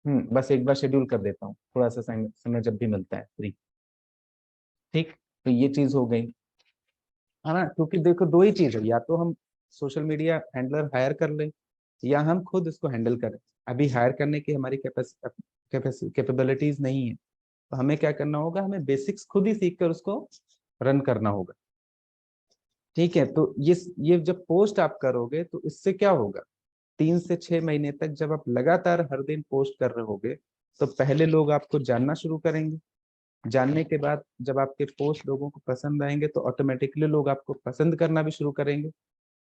बस एक बार शेड्यूल कर देता हूँ, थोड़ा सा समय जब भी मिलता है फ्री। ठीक, तो ये चीज हो गई, है ना। क्योंकि देखो दो ही चीज है, या तो हम सोशल मीडिया हैंडलर हायर कर लें या हम खुद इसको हैंडल करें। अभी हायर करने की हमारी कैपेबिलिटीज नहीं है, तो हमें क्या करना होगा, हमें बेसिक्स खुद ही सीख कर उसको रन करना होगा, ठीक है। तो ये जब पोस्ट आप करोगे तो इससे क्या होगा, 3 से 6 महीने तक जब आप लगातार हर दिन पोस्ट कर रहे होगे तो पहले लोग आपको जानना शुरू करेंगे, जानने के बाद जब आपके पोस्ट लोगों को पसंद आएंगे तो ऑटोमेटिकली लोग आपको पसंद करना भी शुरू करेंगे,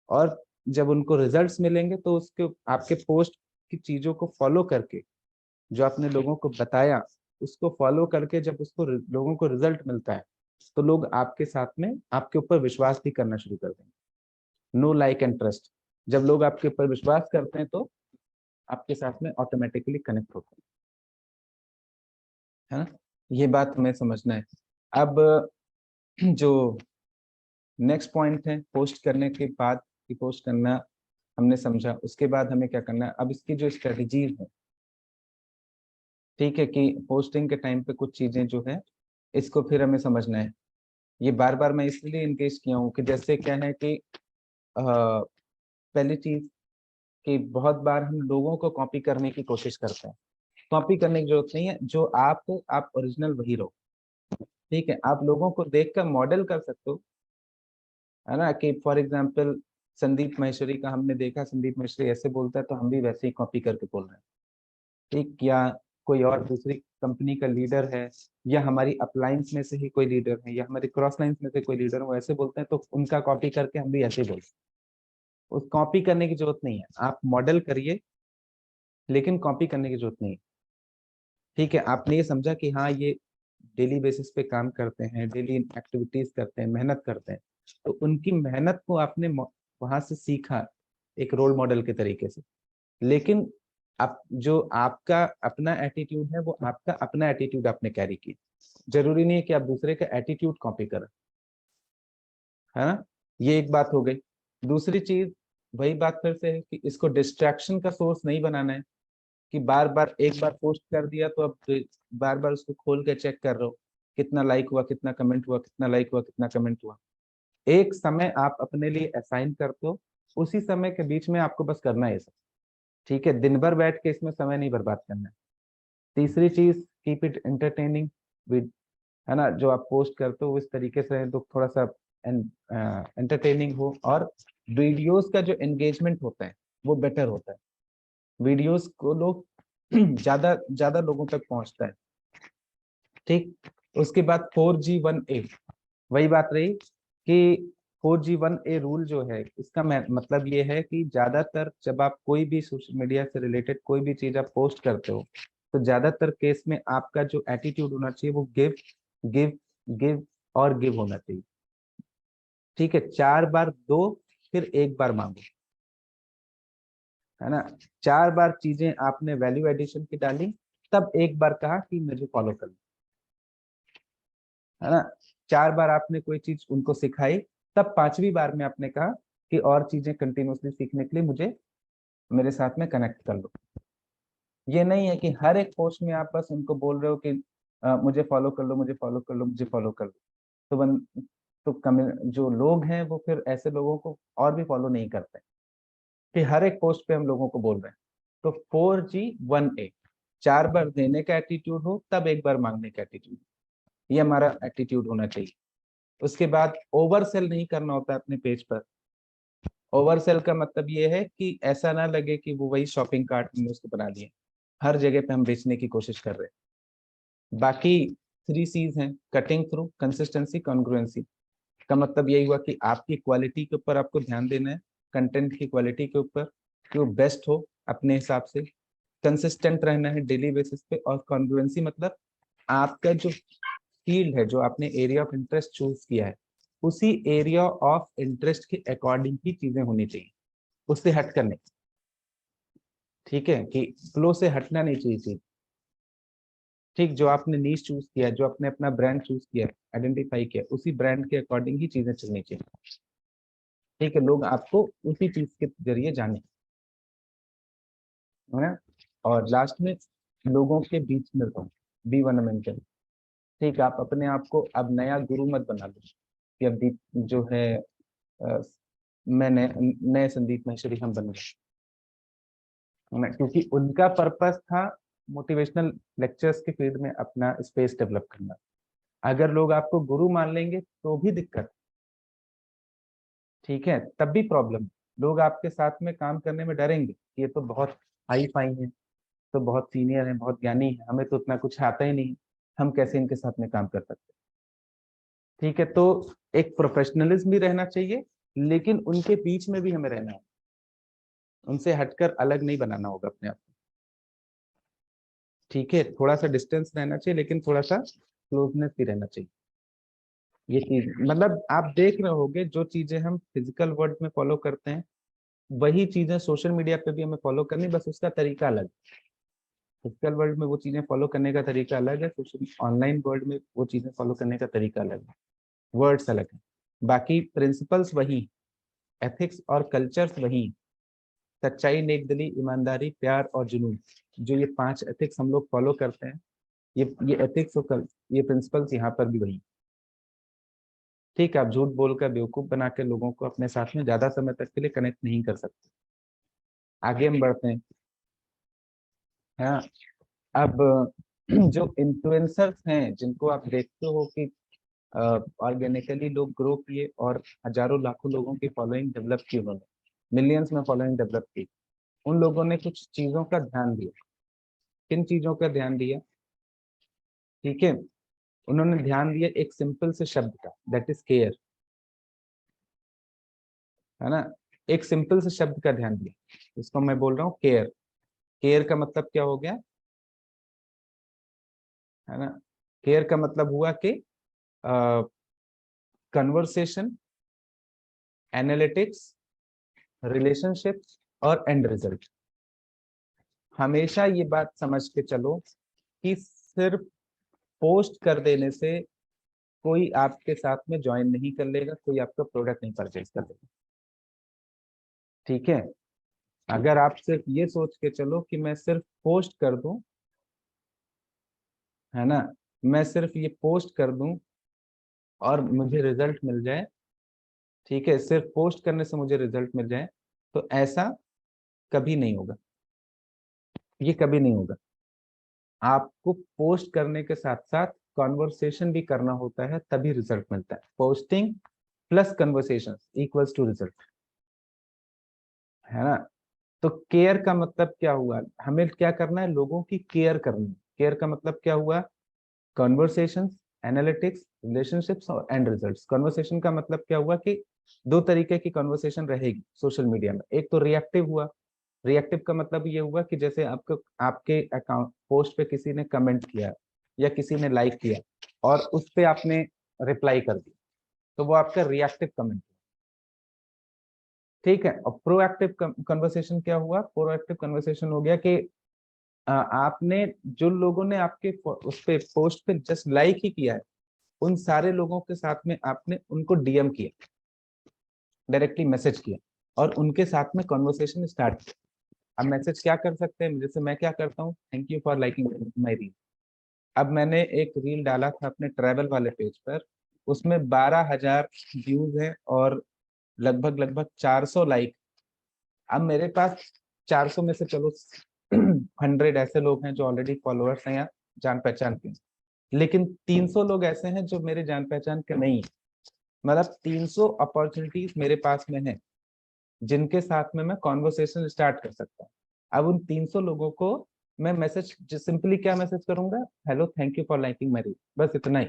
और जब उनको रिजल्ट्स मिलेंगे तो उसके आपके पोस्ट की चीजों को फॉलो करके, जो आपने लोगों को बताया उसको फॉलो करके जब उसको लोगों को रिजल्ट मिलता है तो लोग आपके साथ में आपके ऊपर विश्वास भी करना शुरू कर देंगे। नो लाइक एंड ट्रस्ट, जब लोग आपके ऊपर विश्वास करते हैं तो आपके साथ में ऑटोमेटिकली कनेक्ट होते हैं, है ना। ये बात हमें समझना है। अब जो नेक्स्ट पॉइंट है, पोस्ट करने के बाद कि पोस्ट करना हमने समझा, उसके बाद हमें क्या करना है। अब इसकी जो स्ट्रेटजीज है, ठीक है, कि पोस्टिंग के टाइम पे कुछ चीजें जो है इसको फिर हमें समझना है। ये बार बार मैं इसलिए इंगेज किया हूँ कि जैसे क्या है कि पहली चीज कि बहुत बार हम लोगों को कॉपी करने की कोशिश करते हैं। कॉपी करने की जरूरत नहीं है, जो आप ओरिजिनल वही रहो। ठीक है, आप लोगों को देखकर मॉडल कर सकते हो, है ना। कि फॉर एग्जाम्पल संदीप महेश्वरी का हमने देखा, संदीप महेश्वरी ऐसे बोलता है तो हम भी वैसे ही कॉपी करके बोल रहे हैं। ठीक, या कोई और दूसरी कंपनी का लीडर है, या हमारी अपलाइंस में से ही कोई लीडर है, या हमारी क्रॉस लाइंस में से कोई लीडर है, वो ऐसे बोलते हैं तो उनका कॉपी करके हम भी ऐसे ही बोलते हैं। उस कॉपी करने की जरूरत नहीं है, आप मॉडल करिए लेकिन कॉपी करने की जरूरत नहीं है। ठीक है, आपने ये समझा कि हाँ ये डेली बेसिस पे काम करते हैं, डेली एक्टिविटीज करते हैं, मेहनत करते हैं, तो उनकी मेहनत को आपने वहां से सीखा एक रोल मॉडल के तरीके से। लेकिन आप जो आपका अपना एटीट्यूड है वो आपका अपना एटीट्यूड आपने कैरी किया। जरूरी नहीं है कि आप दूसरे का एटीट्यूड कॉपी करें, है ना। ये एक बात हो गई। दूसरी चीज, वही बात फिर से है कि इसको डिस्ट्रैक्शन का सोर्स नहीं बनाना है कि बार बार एक बार पोस्ट कर दिया तो अब बार बार उसको खोल के चेक कर रहे हो कितना लाइक हुआ, कितना कमेंट हुआ, कितना लाइक हुआ, कितना कमेंट हुआ। एक समय आप अपने लिए असाइन करते हो, उसी समय के बीच में आपको बस करना है ये सब। ठीक है, दिन भर बैठ के इसमें समय नहीं बर्बाद करना है। तीसरी चीज, कीप इट एंटरटेनिंग विद, है ना, जो आप पोस्ट करते हो इस तरीके से है तो थोड़ा सा एंटरटेनिंग हो, और वीडियोस का जो एंगेजमेंट होता है वो बेटर होता है। वीडियोस को लोग ज्यादा ज्यादा लोगों तक पहुंचता है। ठीक, उसके बाद 4G1A, वही बात रही कि 4G1A रूल जो है इसका मतलब ये है कि ज्यादातर जब आप कोई भी सोशल मीडिया से रिलेटेड कोई भी चीज आप पोस्ट करते हो तो ज्यादातर केस में आपका जो एटीट्यूड होना चाहिए वो गिव गिव गिव और गिव होना चाहिए। ठीक है, 4 बार दो फिर एक बार मांगो, है ना। 4 बार चीजें आपने वैल्यू एडिशन की डाली, तब एक बार कहा कि मुझे फॉलो कर लो, है ना। 4 बार आपने कोई चीज उनको सिखाई, तब 5वीं बार में आपने कहा कि और चीजें कंटिन्यूअसली सीखने के लिए मुझे मेरे साथ में कनेक्ट कर लो। ये नहीं है कि हर एक पोस्ट में आप बस उनको बोल रहे हो कि मुझे फॉलो कर लो, मुझे फॉलो कर लो, मुझे फॉलो कर लो। तो तो जो लोग हैं वो फिर ऐसे लोगों को और भी फॉलो नहीं करते कि हर एक पोस्ट पे हम लोगों को बोल रहे हैं। तो 4G1A, 4 बार देने का एटीट्यूड हो तब एक बार मांगने का एटीट्यूड, ये हमारा एटीट्यूड होना चाहिए। उसके बाद ओवर सेल नहीं करना होता है अपने पेज पर। ओवर सेल का मतलब ये है कि ऐसा ना लगे कि वो वही शॉपिंग कार्ट में उसको बना दिए, हर जगह पे हम बेचने की कोशिश कर रहे हैं। बाकी 3C's हैं, कटिंग थ्रू, कंसिस्टेंसी, कॉन्ग्रुएंसी। का मतलब यही हुआ कि आपकी क्वालिटी के ऊपर आपको ध्यान देना है, कंटेंट की क्वालिटी के ऊपर कि वो बेस्ट हो अपने हिसाब से। कंसिस्टेंट रहना है डेली बेसिस पे, और कॉन्ग्रुएंसी मतलब आपका जो फील्ड है, जो आपने एरिया ऑफ इंटरेस्ट चूज किया है, उसी एरिया ऑफ इंटरेस्ट के अकॉर्डिंग ही चीजें होनी चाहिए, उससे हट कर नहीं। ठीक है, कि फ्लो से हटना नहीं चाहिए चीज। ठीक, जो आपने नीश चूज किया है, जो आपने अपना ब्रांड चूज किया है, आइडेंटिफाई किया, उसी ब्रांड के अकॉर्डिंग ही चीजें चलनी चाहिए। ठीक है, लोग आपको उसी चीज के जरिए जाने, है ना। और लास्ट में लोगों के बीच में रहो, बी वन मेंटल। ठीक, आप अपने आप को अब नया गुरु मत बना लो कि अब जो है मैं नए संदीप महेश्वरी हम बन गए, है ना? क्योंकि उनका पर्पस था मोटिवेशनल लेक्चर्स के फील्ड में अपना स्पेस डेवलप करना। अगर लोग आपको गुरु मान लेंगे तो भी दिक्कत, ठीक है, तब भी प्रॉब्लम। लोग आपके साथ में काम करने में डरेंगे कि ये तो बहुत हाई फाई है, तो बहुत सीनियर है, बहुत ज्ञानी है, हमें तो उतना कुछ आता ही नहीं। हम कैसे इनके साथ में काम कर सकते हैं। ठीक है, तो एक प्रोफेशनलिज्म भी रहना चाहिए, लेकिन उनके बीच में भी हमें रहना है, उनसे हटकर अलग नहीं बनाना होगा अपने आप को। ठीक है, थोड़ा सा डिस्टेंस रहना चाहिए, लेकिन थोड़ा सा क्लोजनेस भी रहना चाहिए। ये चीज मतलब आप देख रहे होगे, जो चीजें हम फिजिकल वर्ल्ड में फॉलो करते हैं वही चीजें सोशल मीडिया पे भी हमें फॉलो करनी, बस उसका तरीका अलग। फिजिकल वर्ल्ड में वो चीजें फॉलो करने का तरीका अलग है, सोशल ऑनलाइन वर्ल्ड में वो चीजें फॉलो करने का तरीका अलग है, वर्ड्स अलग है, बाकी प्रिंसिपल्स वही, एथिक्स और कल्चर्स वही, सच्चाई, नेकदिली, ईमानदारी, प्यार और जुनून, जो ये 5 एथिक्स हम लोग फॉलो करते हैं, ये एथिक्स और ये प्रिंसिपल्स यहाँ पर भी वही। ठीक है, आप झूठ बोलकर बेवकूफ बना के लोगों को अपने साथ में ज्यादा समय तक के लिए कनेक्ट नहीं कर सकते। आगे हम बढ़ते हैं। हाँ, अब जो इन्फ्लुएंसर्स हैं जिनको आप देखते हो कि ऑर्गेनिकली लोग ग्रो किए और हजारों लाखों लोगों की फॉलोइंग डेवलप की, उन्होंने मिलियंस में फॉलोइंग डेवलप की, उन लोगों ने कुछ चीजों का ध्यान दिया। किन चीजों का ध्यान दिया? ठीक है, उन्होंने ध्यान दिया एक सिंपल से शब्द का, दैट इज केयर, है ना। एक सिंपल से शब्द का ध्यान दिया, इसको मैं बोल रहा हूँ केयर। केयर का मतलब क्या हो गया, है ना। केयर का मतलब हुआ कि कन्वर्सेशन, एनालिटिक्स, रिलेशनशिप्स और एंड रिजल्ट। हमेशा ये बात समझ के चलो कि सिर्फ पोस्ट कर देने से कोई आपके साथ में ज्वाइन नहीं कर लेगा, कोई आपका प्रोडक्ट नहीं परचेज कर लेगा। ठीक है, अगर आप सिर्फ ये सोच के चलो कि मैं सिर्फ पोस्ट कर दूं, है ना, मैं सिर्फ ये पोस्ट कर दूं और मुझे रिजल्ट मिल जाए, ठीक है, सिर्फ पोस्ट करने से मुझे रिजल्ट मिल जाए, तो ऐसा कभी नहीं होगा, ये कभी नहीं होगा। आपको पोस्ट करने के साथ साथ कॉन्वर्सेशन भी करना होता है, तभी रिजल्ट मिलता है। Posting plus conversation equals to result, है ना। तो केयर का मतलब क्या हुआ, हमें क्या करना है, लोगों की केयर करनी। केयर का मतलब क्या हुआ, कॉन्वर्सेशन, एनालिटिक्स, रिलेशनशिप्स और एंड रिजल्ट्स। कॉन्वर्सेशन का मतलब क्या हुआ कि 2 तरीके की कॉन्वर्सेशन रहेगी सोशल मीडिया में। एक तो रिएक्टिव हुआ, रिएक्टिव का मतलब ये हुआ कि जैसे आपको आपके अकाउंट पोस्ट पे किसी ने कमेंट किया या किसी ने लाइक किया और उस पे आपने रिप्लाई कर दिया, तो वो आपका रिएक्टिव कमेंट। ठीक है, और प्रोएक्टिव कन्वर्सेशन क्या हुआ, प्रोएक्टिव कन्वर्सेशन हो गया कि आपने, जो लोगों ने आपके उस पे पोस्ट पे जस्ट लाइक ही किया है, उन सारे लोगों के साथ में आपने उनको डीएम किया, डायरेक्टली मैसेज किया और उनके साथ में कॉन्वर्सेशन स्टार्ट किया। अब मैसेज क्या कर सकते हैं, जैसे मैं क्या करता हूँ, thank you for liking my reel. अब मैंने एक रील डाला था अपने ट्रैवल वाले पेज पर, उसमें 12,000 व्यूज है और लगभग लगभग 400 लाइक। अब मेरे पास 400 में से चलो 100 ऐसे लोग हैं जो ऑलरेडी फॉलोअर्स हैं या जान पहचान के, लेकिन 300 लोग ऐसे हैं जो मेरे जान पहचान के नहीं है। मतलब 300 अपॉर्चुनिटीज मेरे पास में है जिनके साथ में मैं कॉन्वर्सेशन स्टार्ट कर सकता हूँ। अब उन 300 लोगों को मैं मैसेज सिंपली क्या मैसेज करूंगा, hello thank you for liking my reel, बस इतना ही।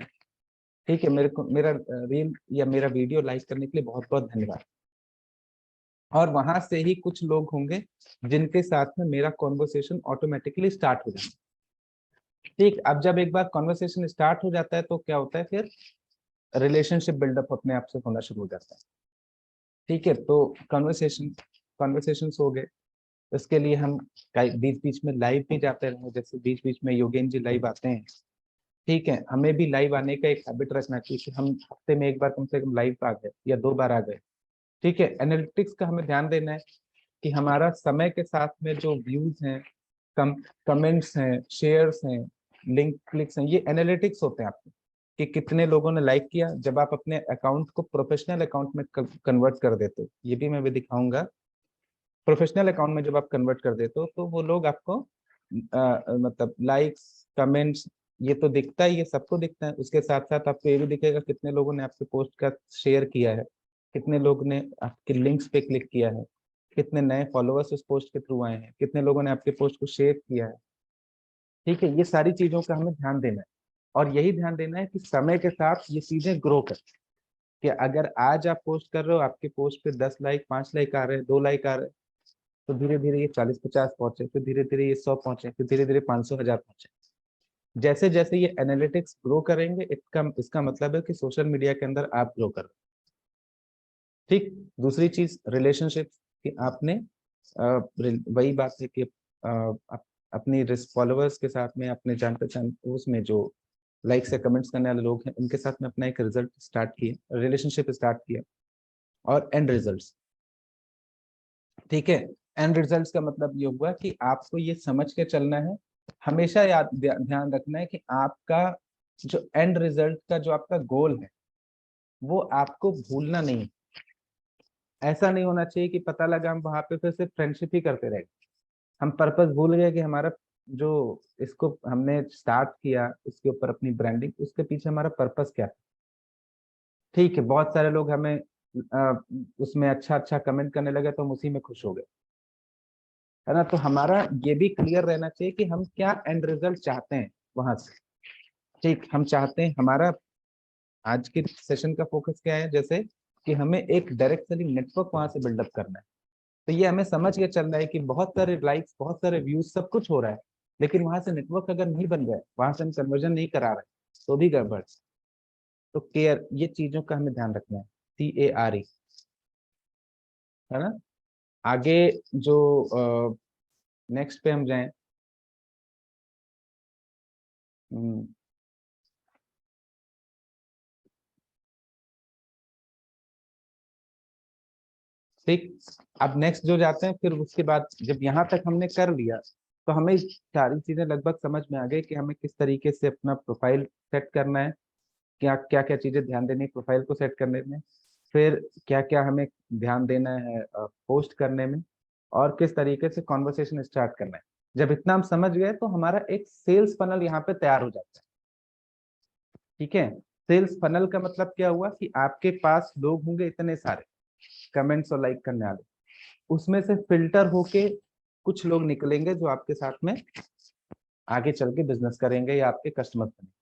ठीक है, मेरे को मेरा रील या मेरा वीडियो लाइक करने के लिए बहुत बहुत धन्यवाद। और वहां से ही कुछ लोग होंगे जिनके साथ में मेरा कॉन्वर्सेशन ऑटोमेटिकली स्टार्ट हो जाता है। ठीक, अब जब एक बार कॉन्वर्सेशन स्टार्ट हो जाता है तो क्या होता है, फिर रिलेशनशिप बिल्डअप अपने आप से होना शुरू हो जाता है। ठीक है, तो कॉन्वर्सेशन हो गए, इसके लिए हम बीच बीच में लाइव भी जाते रहे, जैसे बीच बीच में योगेन जी लाइव आते हैं। ठीक है, हमें भी लाइव आने का एक हैबिट रखना चाहिए कि हम हफ्ते में एक बार कम से कम लाइव आ गए या 2 बार आ गए। ठीक है, एनालिटिक्स का हमें ध्यान देना है कि हमारा समय के साथ में जो व्यूज हैं, कम कमेंट्स हैं, शेयर्स हैं, लिंक क्लिक्स हैं, ये एनालिटिक्स होते हैं आपके, कि कितने लोगों ने लाइक किया। जब आप अपने अकाउंट को प्रोफेशनल अकाउंट में कन्वर्ट कर देते हो, ये भी मैं भी दिखाऊंगा, प्रोफेशनल अकाउंट में जब आप कन्वर्ट कर देते हो तो वो लोग आपको मतलब लाइक्स, कमेंट्स, ये तो दिखता है, ये सबको दिखता है। उसके साथ साथ आपको ये भी दिखेगा कितने लोगों ने आपके पोस्ट का शेयर किया है, कितने लोग ने आपके लिंक्स पे क्लिक किया है, कितने नए फॉलोअर्स उस पोस्ट के थ्रू आए हैं, कितने लोगों ने आपके पोस्ट को शेयर किया है। ठीक है, ये सारी चीजों का हमें ध्यान देना है। और यही ध्यान देना है कि समय के साथ ये चीजें ग्रो कर, कि अगर आज आप पोस्ट कर रहे हो, आपके पोस्ट पे 10 लाइक 5 लाइक आ रहे हैं, 2 लाइक आ रहे हैं, तो धीरे धीरे ये 40-50 पहुंचे, फिर धीरे धीरे ये 100 पहुंचे, फिर धीरे धीरे 500-1000 पहुंचे। जैसे जैसे ये एनालिटिक्स ग्रो करेंगे, इसका मतलब है कि सोशल मीडिया के अंदर आप ग्रो कर रहे हो। ठीक। दूसरी चीज रिलेशनशिप, कि आपने वही बात है कि अपनी फॉलोअर्स के साथ में, अपने जान पहचान उसमें जो लाइक्स या कमेंट्स करने वाले लोग हैं, उनके साथ में अपना एक रिजल्ट स्टार्ट किया, रिलेशनशिप स्टार्ट किया। और एंड रिजल्ट्स, ठीक है। एंड रिजल्ट्स का मतलब ये हुआ कि आपको ये समझ के चलना है, हमेशा याद ध्यान रखना है कि आपका जो एंड रिजल्ट का जो आपका गोल है, वो आपको भूलना नहीं है। ऐसा नहीं होना चाहिए कि पता लगा हम वहां पे फिर से फ्रेंडशिप ही करते रहे, हम पर्पस भूल गए कि हमारा जो इसको हमने स्टार्ट किया, इसके ऊपर अपनी ब्रांडिंग, उसके पीछे हमारा पर्पस क्या है। ठीक है, बहुत सारे लोग हमें उसमें अच्छा अच्छा कमेंट करने लगे तो हम उसी में खुश हो गए, है ना। तो हमारा ये भी क्लियर रहना चाहिए कि हम क्या एंड रिजल्ट चाहते हैं वहां से। ठीक, हम चाहते हैं, हमारा आज के सेशन का फोकस क्या है, जैसे कि हमें एक डायरेक्ट सेलिंग नेटवर्क वहां से बिल्डअप करना है। तो ये हमें समझ के चलना है कि बहुत सारे लाइक्स, बहुत सारे व्यूज, सब कुछ हो रहा है, लेकिन वहां से नेटवर्क अगर नहीं बन रहा है, वहां से हम कन्वर्जन नहीं करा रहे, तो भी गड़बड़। तो केयर, ये चीजों का हमें ध्यान रखना है, CARE, है ना। आगे जो नेक्स्ट पे हम जाएं, हम्म, ठीक। अब नेक्स्ट जो जाते हैं, फिर उसके बाद जब यहाँ तक हमने कर लिया, तो हमें सारी चीजें लगभग समझ में आ गई कि हमें किस तरीके से अपना प्रोफाइल सेट करना है, क्या क्या क्या चीजें ध्यान देनी है प्रोफाइल को सेट करने में, फिर क्या क्या हमें ध्यान देना है पोस्ट करने में, और किस तरीके से कॉन्वर्सेशन स्टार्ट करना है। जब इतना हम समझ गए, तो हमारा एक सेल्स फनल यहाँ पे तैयार हो जाता है। ठीक है, सेल्स फनल का मतलब क्या हुआ कि आपके पास लोग होंगे इतने सारे कमेंट्स और लाइक करने वाले, उसमें से फिल्टर होके कुछ लोग निकलेंगे जो आपके साथ में आगे चल के बिजनेस करेंगे, या आपके कस्टमर्स बनेंगे,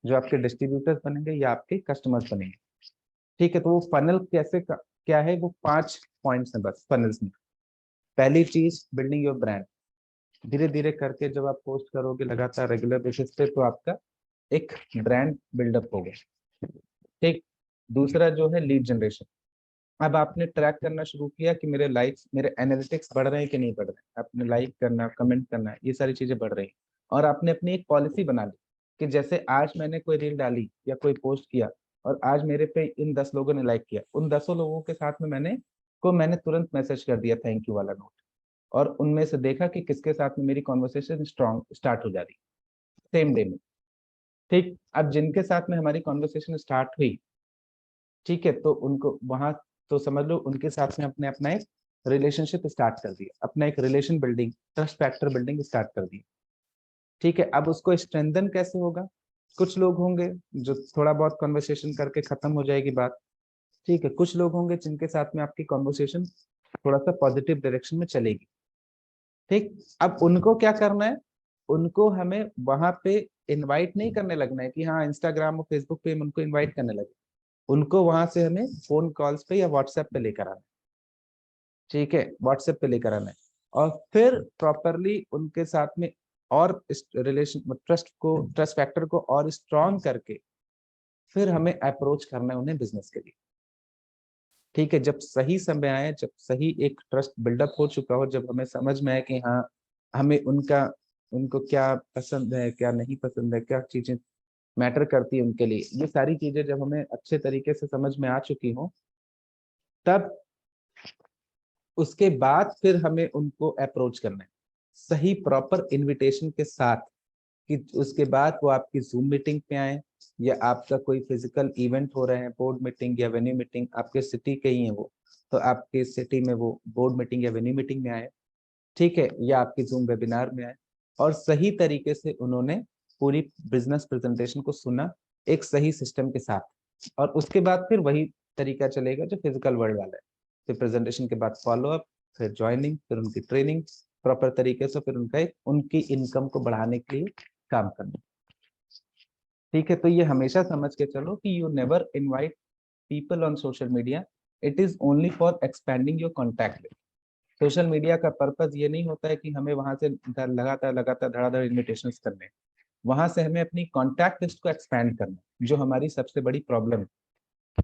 जो आपके डिस्ट्रीब्यूटर्स बनेंगे या आपके कस्टमर्स बनेंगे। ठीक है, तो वो फनल क्या है, वो 5 पॉइंट्स हैं बस फनल्स में। पहली चीज, बिल्डिंग योर ब्रांड। धीरे धीरे करके जब आप पोस्ट करोगे लगातार रेगुलर बेसिस पे, तो आपका एक ब्रांड बिल्डअप होगा। ठीक। दूसरा जो है लीड जनरेशन। अब आपने ट्रैक करना शुरू किया कि मेरे लाइक्स, मेरे एनालिटिक्स बढ़ रहे हैं कि नहीं बढ़ रहे हैं, आपने लाइक करना, कमेंट करना, ये सारी चीजें बढ़ रही हैं। और आपने अपनी एक पॉलिसी बना ली कि जैसे आज मैंने कोई रील डाली या कोई पोस्ट किया, और आज मेरे पे इन 10 लोगों ने लाइक किया, उन 10 लोगों के साथ में मैंने तुरंत मैसेज कर दिया थैंक यू वाला नोट, और उनमें से देखा कि किसके साथ में मेरी कॉन्वर्सेशन स्ट्रांग स्टार्ट हो जा रही सेम डे में। ठीक। अब जिनके साथ में हमारी कॉन्वर्सेशन स्टार्ट हुई, ठीक है, तो उनको वहां, तो समझ लो उनके साथ में अपने अपना एक रिलेशनशिप स्टार्ट कर दिया, अपना एक relation building, trust factor building start कर दिया। ठीक है, अब उसको स्ट्रेंथन कैसे होगा। कुछ लोग होंगे जो थोड़ा बहुत कॉन्वर्सेशन करके खत्म हो जाएगी बात। ठीक है, कुछ लोग होंगे जिनके साथ में आपकी कॉन्वर्सेशन थोड़ा सा पॉजिटिव डायरेक्शन में चलेगी। ठीक। अब उनको क्या करना है, उनको हमें वहां पे इनवाइट नहीं करने लगना है कि हाँ इंस्टाग्राम और फेसबुक पे हम उनको इनवाइट करने लगे, उनको वहां से हमें फोन कॉल्स पे या व्हाट्सएप पे लेकर आना है। ठीक है, व्हाट्सएप पे लेकर आना है, और फिर प्रॉपरली उनके साथ में और रिलेशन, ट्रस्ट फैक्टर को और स्ट्रॉन्ग करके फिर हमें अप्रोच करना है उन्हें बिजनेस के लिए। ठीक है, जब सही समय आए, जब सही एक ट्रस्ट बिल्डअप हो चुका हो, जब हमें समझ में आए कि हाँ हमें उनको क्या पसंद है, क्या नहीं पसंद है, क्या चीजें मैटर करती है उनके लिए, ये सारी चीजें जब हमें अच्छे तरीके से समझ में आ चुकी हो, तब उसके बाद फिर हमें उनको अप्रोच करना है सही प्रॉपर इनविटेशन के साथ, कि उसके बाद वो आपकी जूम मीटिंग पे आए, या आपका कोई फिजिकल इवेंट हो रहे हैं, बोर्ड मीटिंग या वेन्यू मीटिंग, आपके सिटी के ही है वो, तो आपके सिटी में वो बोर्ड मीटिंग या वेन्यू मीटिंग में आए। ठीक है, या आपकी जूम वेबिनार में आए, और सही तरीके से उन्होंने पूरी बिजनेस प्रेजेंटेशन को सुना एक सही सिस्टम के साथ, और उसके बाद फिर वही तरीका चलेगा जो फिजिकल वर्ल्ड वाला है। फिर प्रेजेंटेशन के बाद फॉलो अप, फिर ज्वाइनिंग, फिर उनकी ट्रेनिंग प्रॉपर तरीके से, फिर उनका उनकी इनकम को बढ़ाने के लिए काम करना। ठीक है, तो ये हमेशा समझ के चलो कि you never invite people on social media, it is only for expanding your contact. Social media का पर्पज ये नहीं होता है कि हमें वहां से लगातार लगातार धड़ाधड़ इन्विटेशन करने, वहां से हमें अपनी कॉन्टैक्ट लिस्ट को एक्सपैंड करना, जो हमारी सबसे बड़ी प्रॉब्लम है।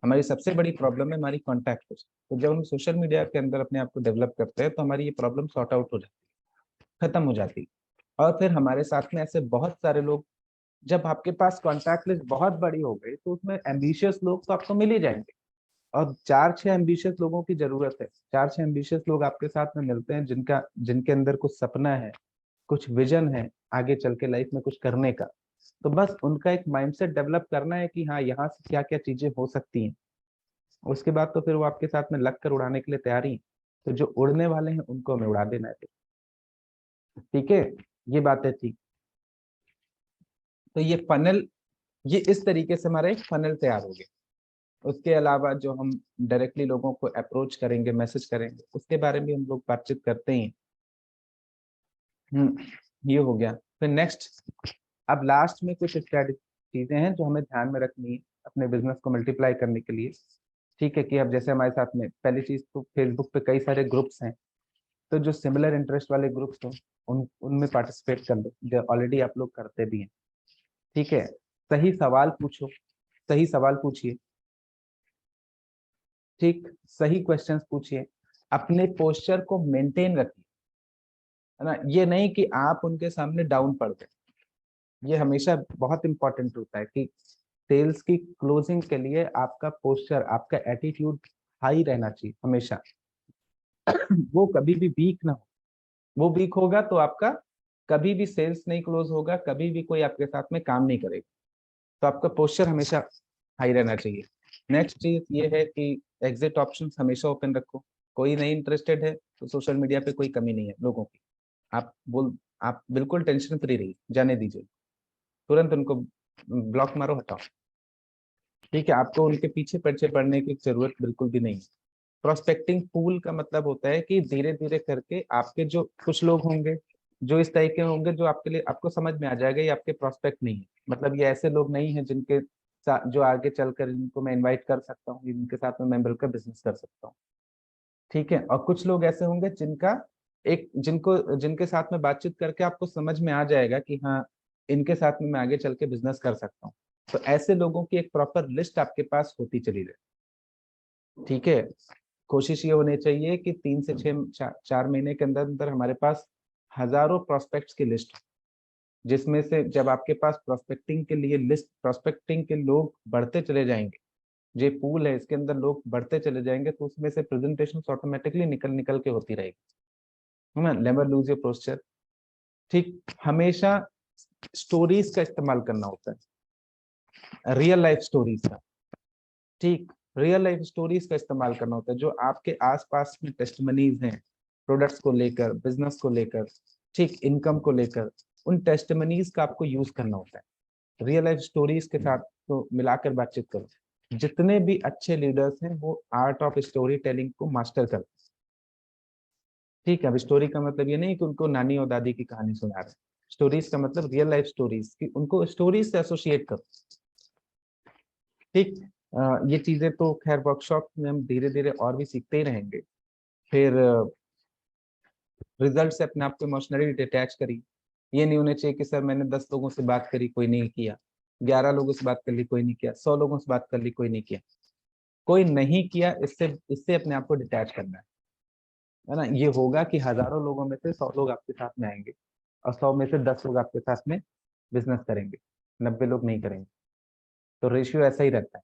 हमारी सबसे बड़ी प्रॉब्लम है हमारी कॉन्टैक्ट लिस्ट। तो जब हम सोशल मीडिया के अंदर अपने आप को डेवलप करते हैं तो हमारी ये प्रॉब्लम सॉर्ट आउट हो जाती है, खत्म हो जाती है। और फिर हमारे साथ में ऐसे बहुत सारे लोग, जब आपके पास कॉन्टैक्ट लिस्ट बहुत बड़ी हो गई तो उसमें एम्बिशियस लोग तो आपको मिल ही जाएंगे। और 4-6 एम्बिशियस लोगों की जरूरत है। 4-6 एम्बिशियस लोग आपके साथ में मिलते हैं जिनके अंदर कुछ सपना है, कुछ विजन है आगे चल के लाइफ में कुछ करने का। तो बस उनका एक माइंडसेट डेवलप करना है कि हाँ यहाँ से क्या क्या चीजें हो सकती हैं। उसके बाद तो फिर वो आपके साथ में लग कर उड़ाने के लिए तैयार ही हैं। तो जो उड़ने वाले हैं उनको हमें उड़ा देना है फिर। ठीक है, ये बात है। ठीक, तो ये फनल, ये इस तरीके से हमारा एक फनल तैयार हो गया। उसके अलावा जो हम डायरेक्टली लोगों को अप्रोच करेंगे, मैसेज करेंगे, उसके बारे में हम लोग बातचीत करते ही हैं। ये हो गया। फिर नेक्स्ट, अब लास्ट में कुछ स्ट्रेटेजी चीजें हैं जो हमें ध्यान में रखनी है अपने बिजनेस को मल्टीप्लाई करने के लिए। ठीक है, कि अब जैसे हमारे साथ में पहली चीज तो फेसबुक पे कई सारे ग्रुप्स हैं, तो जो सिमिलर इंटरेस्ट वाले ग्रुप्स हो उनमें पार्टिसिपेट कर लो, जो ऑलरेडी आप लोग करते भी हैं। ठीक है, सही सवाल पूछो, सही सवाल पूछिए। ठीक, सही क्वेश्चंस पूछिए, अपने पोस्चर को मेंटेन रखिए, है ना। ये नहीं कि आप उनके सामने डाउन पड़ गए। ये हमेशा बहुत इंपॉर्टेंट होता है कि सेल्स की क्लोजिंग के लिए आपका पोस्चर, आपका एटीट्यूड हाई रहना चाहिए हमेशा। वो कभी भी वीक ना हो। वो वीक होगा तो आपका कभी भी सेल्स नहीं क्लोज होगा, कभी भी कोई आपके साथ में काम नहीं करेगा। तो आपका पोस्चर हमेशा हाई रहना चाहिए। नेक्स्ट चीज ये है कि एग्जिट ऑप्शन हमेशा ओपन रखो। कोई नहीं इंटरेस्टेड है तो सोशल मीडिया पे कोई कमी नहीं है लोगों की। आप बिल्कुल टेंशन फ्री रहिए, जाने दीजिए, तुरंत उनको ब्लॉक मारो, हटाओ। ठीक है, आपको उनके पीछे पीछे पड़ने की जरूरत बिल्कुल भी नहीं है। प्रोस्पेक्टिंग पूल का मतलब होता है कि धीरे धीरे करके आपके जो कुछ लोग होंगे जो इस तरह के होंगे, जो आपके लिए आपको समझ में आ जाएगा ये आपके प्रोस्पेक्ट नहीं है। मतलब ये ऐसे लोग नहीं है जिनके साथ जो आगे चलकर इनको मैं इनवाइट कर सकता हूँ, जिनके साथ में मैं मिलकर बिजनेस कर सकता हूँ। ठीक है, और कुछ लोग ऐसे होंगे जिनके साथ में बातचीत करके आपको समझ में आ जाएगा कि हाँ इनके साथ में मैं आगे चल के बिजनेस कर सकता हूँ। तो ऐसे लोगों की एक प्रॉपर लिस्ट आपके पास होती चली जाए। ठीक है, कोशिश ये होनी चाहिए कि 3 से 4 महीने के अंदर अंदर हमारे पास हजारों प्रोस्पेक्ट्स की लिस्ट, जिसमें से जब आपके पास प्रोस्पेक्टिंग के लिए लिस्ट, प्रोस्पेक्टिंग के लोग बढ़ते चले जाएंगे, जो पूल है इसके अंदर लोग बढ़ते चले जाएंगे, तो उसमें से प्रेजेंटेशन ऑटोमेटिकली निकल निकल के होती रहेगी, है ना। Never lose your posture. ठीक, हमेशा स्टोरीज का इस्तेमाल करना होता है, रियल लाइफ स्टोरीज का। ठीक, रियल लाइफ स्टोरीज का इस्तेमाल करना होता है, जो आपके आसपास में टेस्टमनीज हैं प्रोडक्ट्स को लेकर, बिजनेस को लेकर, ठीक, इनकम को लेकर, उन टेस्टमनीज का आपको यूज करना होता है। रियल लाइफ स्टोरीज के साथ तो मिलाकर बातचीत करो। जितने भी अच्छे लीडर्स हैं वो आर्ट ऑफ स्टोरी टेलिंग को मास्टर करते हैं। ठीक है, अब स्टोरी का मतलब ये नहीं कि उनको नानी और दादी की कहानी सुना रहे हैं। स्टोरीज का मतलब रियल लाइफ स्टोरीज की, उनको स्टोरीज से एसोसिएट करो। ठीक, ये चीजें तो खैर वर्कशॉप में हम धीरे धीरे और भी सीखते ही रहेंगे। फिर रिजल्ट से अपने आप को इमोशनली डिटैच करिए। ये नहीं होना चाहिए कि सर मैंने 10 लोगों से बात करी कोई नहीं किया, 11 लोगों से बात कर ली कोई नहीं किया, 100 लोगों से बात कर ली कोई नहीं किया। कोई नहीं किया, इससे इससे अपने आप को डिटैच करना है ना। ये होगा कि हजारों लोगों में से 100 लोग आपके साथ में आएंगे और 100 में से 10 लोग आपके साथ में बिजनेस करेंगे, 90 लोग नहीं करेंगे। तो रेशियो ऐसा ही रहता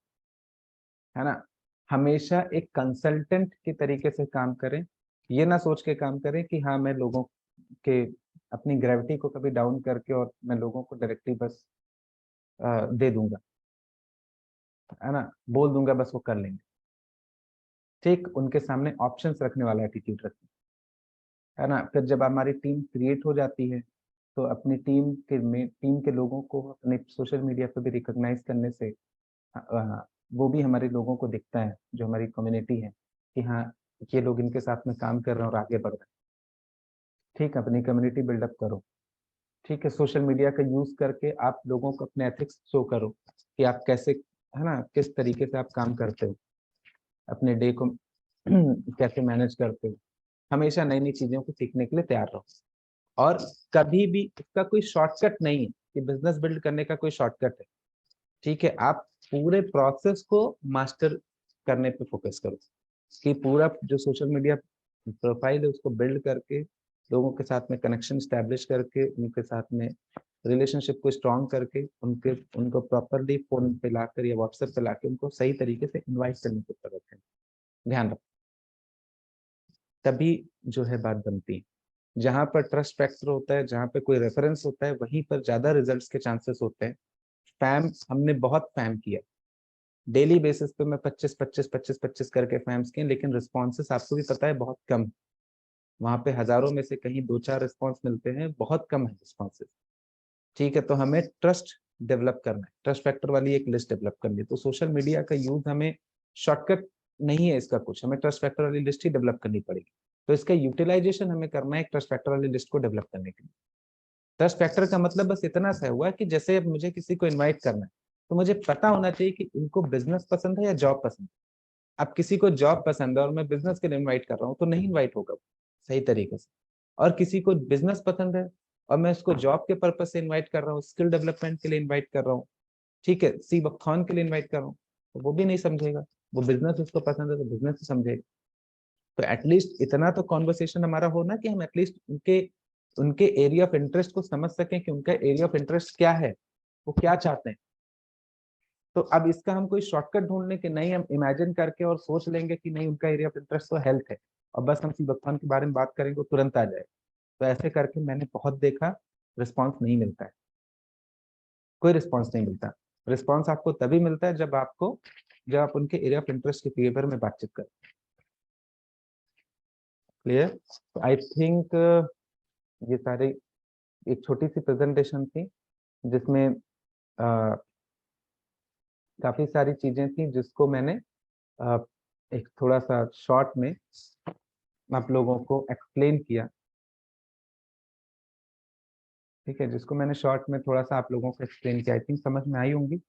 है ना। हमेशा एक कंसल्टेंट के तरीके से काम करें। ये ना सोच के काम करें कि हाँ मैं लोगों के अपनी ग्रेविटी को कभी डाउन करके और मैं लोगों को डायरेक्टली बस दे दूंगा, है ना, बोल दूंगा बस वो कर लेंगे। ठीक, उनके सामने ऑप्शंस रखने वाला एटीट्यूड रखें, है ना। फिर जब हमारी टीम क्रिएट हो जाती है तो अपनी टीम के लोगों को अपने सोशल मीडिया पर भी रिकॉग्नाइज करने से वो भी हमारे लोगों को दिखता है, जो हमारी कम्युनिटी है, कि हाँ ये लोग इनके साथ में काम कर रहे हैं और आगे बढ़ रहे हैं। ठीक, अपनी कम्युनिटी बिल्डअप करो। ठीक है, सोशल मीडिया का यूज करके आप लोगों को अपने एथिक्स शो करो कि आप कैसे, है ना, किस तरीके से आप काम करते हो, अपने डे को कैसे मैनेज करते हो। हमेशा नई नई चीजों को सीखने के लिए तैयार रहो। और कभी भी इसका कोई शॉर्टकट नहीं है कि बिजनेस बिल्ड करने का कोई शॉर्टकट है। ठीक है, आप पूरे प्रोसेस को मास्टर करने पे फोकस करो कि पूरा जो सोशल मीडिया प्रोफाइल है उसको बिल्ड करके, लोगों के साथ में कनेक्शन स्टैब्लिश करके, उनके साथ में रिलेशनशिप को स्ट्रॉन्ग करके, उनको प्रॉपरली फोन पे लाकर या व्हाट्सएप पे लाकर उनको सही तरीके से इनवाइट करने की जरूरत है। ध्यान रखो, तभी जो है बात बनती है। जहां पर ट्रस्ट फैक्टर होता है, जहां पे कोई रेफरेंस होता है, वहीं पर ज्यादा रिजल्ट्स के चांसेस होते हैं। स्पैम हमने बहुत स्पैम किया, डेली बेसिस पे मैं 25 करके स्पैम्स किए, लेकिन रिस्पॉन्सेस आपको भी पता है बहुत कम। वहां पे हजारों में से कहीं 2-4 रिस्पॉन्स मिलते हैं, बहुत कम है रिस्पॉन्सेस। ठीक है, तो हमें ट्रस्ट डेवलप करना है, ट्रस्ट फैक्टर वाली एक लिस्ट डेवलप करनी है। तो सोशल मीडिया का यूज हमें शॉर्टकट नहीं है इसका कुछ, हमें ट्रस्ट फैक्टर वाली लिस्ट ही डेवलप करनी पड़ेगी। तो इसका यूटिलाइजेशन हमें करना है ट्रस्ट फैक्टर वाली लिस्ट को डेवलप करने के लिए। ट्रस्ट फैक्टर का मतलब बस इतना सा हुआ कि जैसे अब मुझे किसी को इनवाइट करना है, तो मुझे पता होना चाहिए कि इनको बिजनेस पसंद है या जॉब पसंद है। अब किसी को जॉब पसंद है और मैं बिजनेस के लिए इनवाइट कर रहा हूँ, तो नहीं इनवाइट होगा सही तरीके से। और किसी को बिजनेस पसंद है और मैं इसको जॉब के पर्पज से इनवाइट कर रहा हूँ, स्किल डेवलपमेंट के लिए इनवाइट कर रहा हूँ, ठीक है, सी बकथॉन के लिए इनवाइट कर रहा हूँ, तो वो भी नहीं समझेगा। वो बिजनेस उसको पसंद है तो बिजनेस ही समझेगा। तो एटलीस्ट इतना तो कॉन्वर्सेशन हमारा होना कि हम एटलीस्ट उनके उनके एरिया ऑफ इंटरेस्ट को समझ सकें कि उनका एरिया ऑफ इंटरेस्ट क्या है, वो क्या चाहते हैं। तो अब इसका हम कोई शॉर्टकट ढूंढने के नहीं, हम इमेजिन करके और सोच लेंगे कि नहीं उनका एरिया ऑफ इंटरेस्ट तो हेल्थ है और बस हम सीबकथॉन के बारे में बात करेंगे वो तुरंत आ जाए। तो ऐसे करके मैंने बहुत देखा, रिस्पॉन्स नहीं मिलता है, कोई रिस्पॉन्स नहीं मिलता। रिस्पॉन्स आपको तभी मिलता है जब आप उनके एरिया ऑफ इंटरेस्ट के फेवर में बातचीत करें। क्लियर? तो आई थिंक ये सारे एक छोटी सी प्रेजेंटेशन थी जिसमें काफी सारी चीजें थी जिसको मैंने अ, एक थोड़ा सा शॉर्ट में आप लोगों को एक्सप्लेन किया। ठीक है, जिसको मैंने शॉर्ट में थोड़ा सा आप लोगों को एक्सप्लेन किया, आई थिंक समझ में आई होंगी।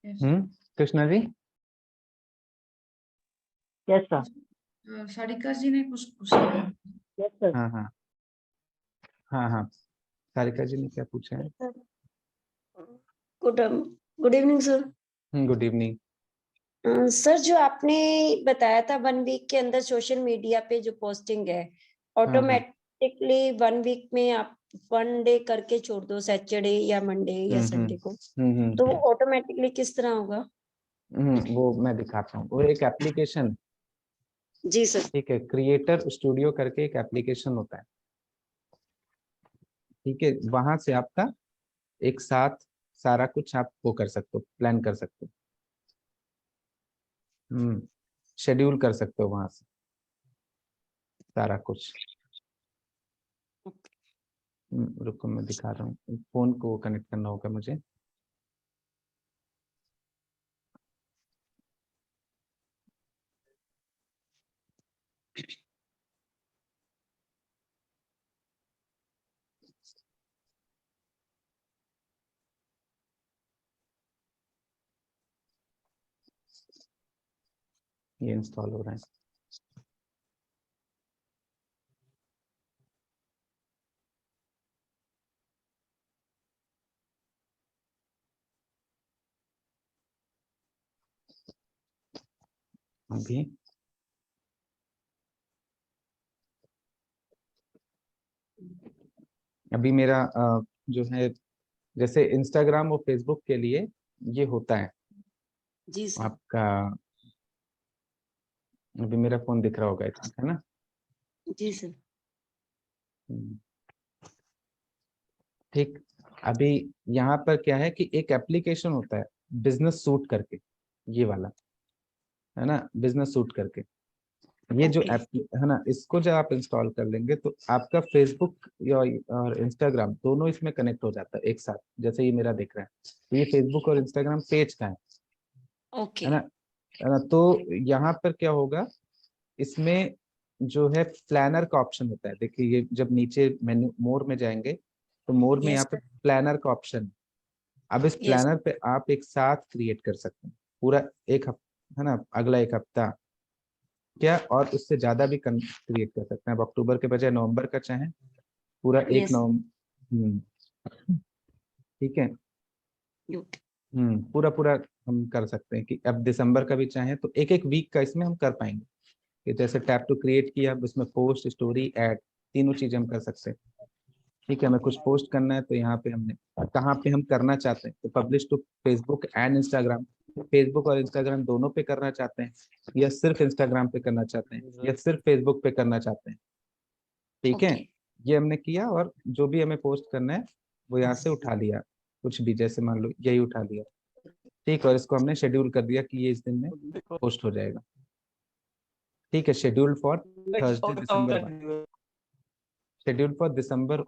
Yes. Krishna ji? Yes, sir. Sarika जी ने कुछ पूछा है। Yes, sir. हाँ हाँ हाँ हाँ, सारिका जी ने क्या पूछा है? Good good evening sir. Good evening. Sir जो आपने बताया था 1 वीक के अंदर सोशल मीडिया पे जो पोस्टिंग है ऑटोमेटिकली 1 वीक में आप 1 डे करके छोड़ दो, सैटरडे या मंडे या संडे को, तो वो ऑटोमेटिकली किस तरह होगा? वो मैं दिखाता हूँ, वो एक एप्लीकेशन, जी सर। ठीक है, क्रिएटर स्टूडियो करके एक एप्लीकेशन होता है। ठीक है, वहां से आपका एक साथ सारा कुछ आप वो कर सकते हो, प्लान कर सकते हो, शेड्यूल कर सकते हो वहां से सारा कुछ। रुको मैं दिखा रहा हूँ, फोन को कनेक्ट करना होगा मुझे। ये इंस्टॉल हो रहा है। अभी अभी मेरा जो है, जैसे इंस्टाग्राम और फेसबुक के लिए ये होता है जी सर। आपका। अभी मेरा फोन दिख रहा होगा, है ना? जी सर। ठीक, अभी यहाँ पर क्या है कि एक एप्लीकेशन होता है बिजनेस सूट करके, ये वाला, है ना, बिजनेस सूट करके। ये जो ऐप है ना, इसको जब आप इंस्टॉल कर लेंगे तो आपका फेसबुक और इंस्टाग्राम दोनों इसमें कनेक्ट हो जाता है एक साथ। जैसे ये मेरा दिख रहा है, तो ये फेसबुक और इंस्टाग्राम पेज का ओके। है ना? तो यहाँ पर क्या होगा, इसमें जो है प्लानर का ऑप्शन होता है। देखिए ये जब नीचे मेन्यू मोर में जाएंगे तो मोर में Yes, यहाँ पे sir. प्लानर का ऑप्शन है। अब इस Yes. प्लानर पे आप एक साथ क्रिएट कर सकते हैं पूरा एक हफ्ता, है ना, अगला एक हफ्ता क्या, और उससे ज्यादा भी क्रिएट कर सकते हैं। अब अक्टूबर के बजाय नवंबर का चाहें, पूरा एक Yes. नवंबर, ठीक है। Okay. पूरा पूरा हम कर सकते हैं कि अब दिसंबर का भी चाहें तो एक एक वीक का इसमें हम कर पाएंगे। कि जैसे टैप टू क्रिएट किया, अब उसमें पोस्ट, स्टोरी, ऐड, तीनों चीजें हम कर सकते हैं। ठीक है, हमें कुछ पोस्ट करना है तो यहाँ पे हमने कहाँ पे हम करना चाहते हैं, तो publish to Facebook and Instagram, Facebook और इंस्टाग्राम दोनों पे करना चाहते हैं, या सिर्फ इंस्टाग्राम पे करना चाहते हैं, या सिर्फ फेसबुक पे करना चाहते हैं। ठीक है, Okay. ये हमने किया, और जो भी हमें पोस्ट करना है वो यहाँ से उठा लिया, कुछ भी, जैसे मान लो यही उठा लिया। ठीक, और इसको हमने शेड्यूल कर दिया कि ये इस दिन में पोस्ट हो जाएगा। ठीक है, schedule for Thursday December 1, schedule for December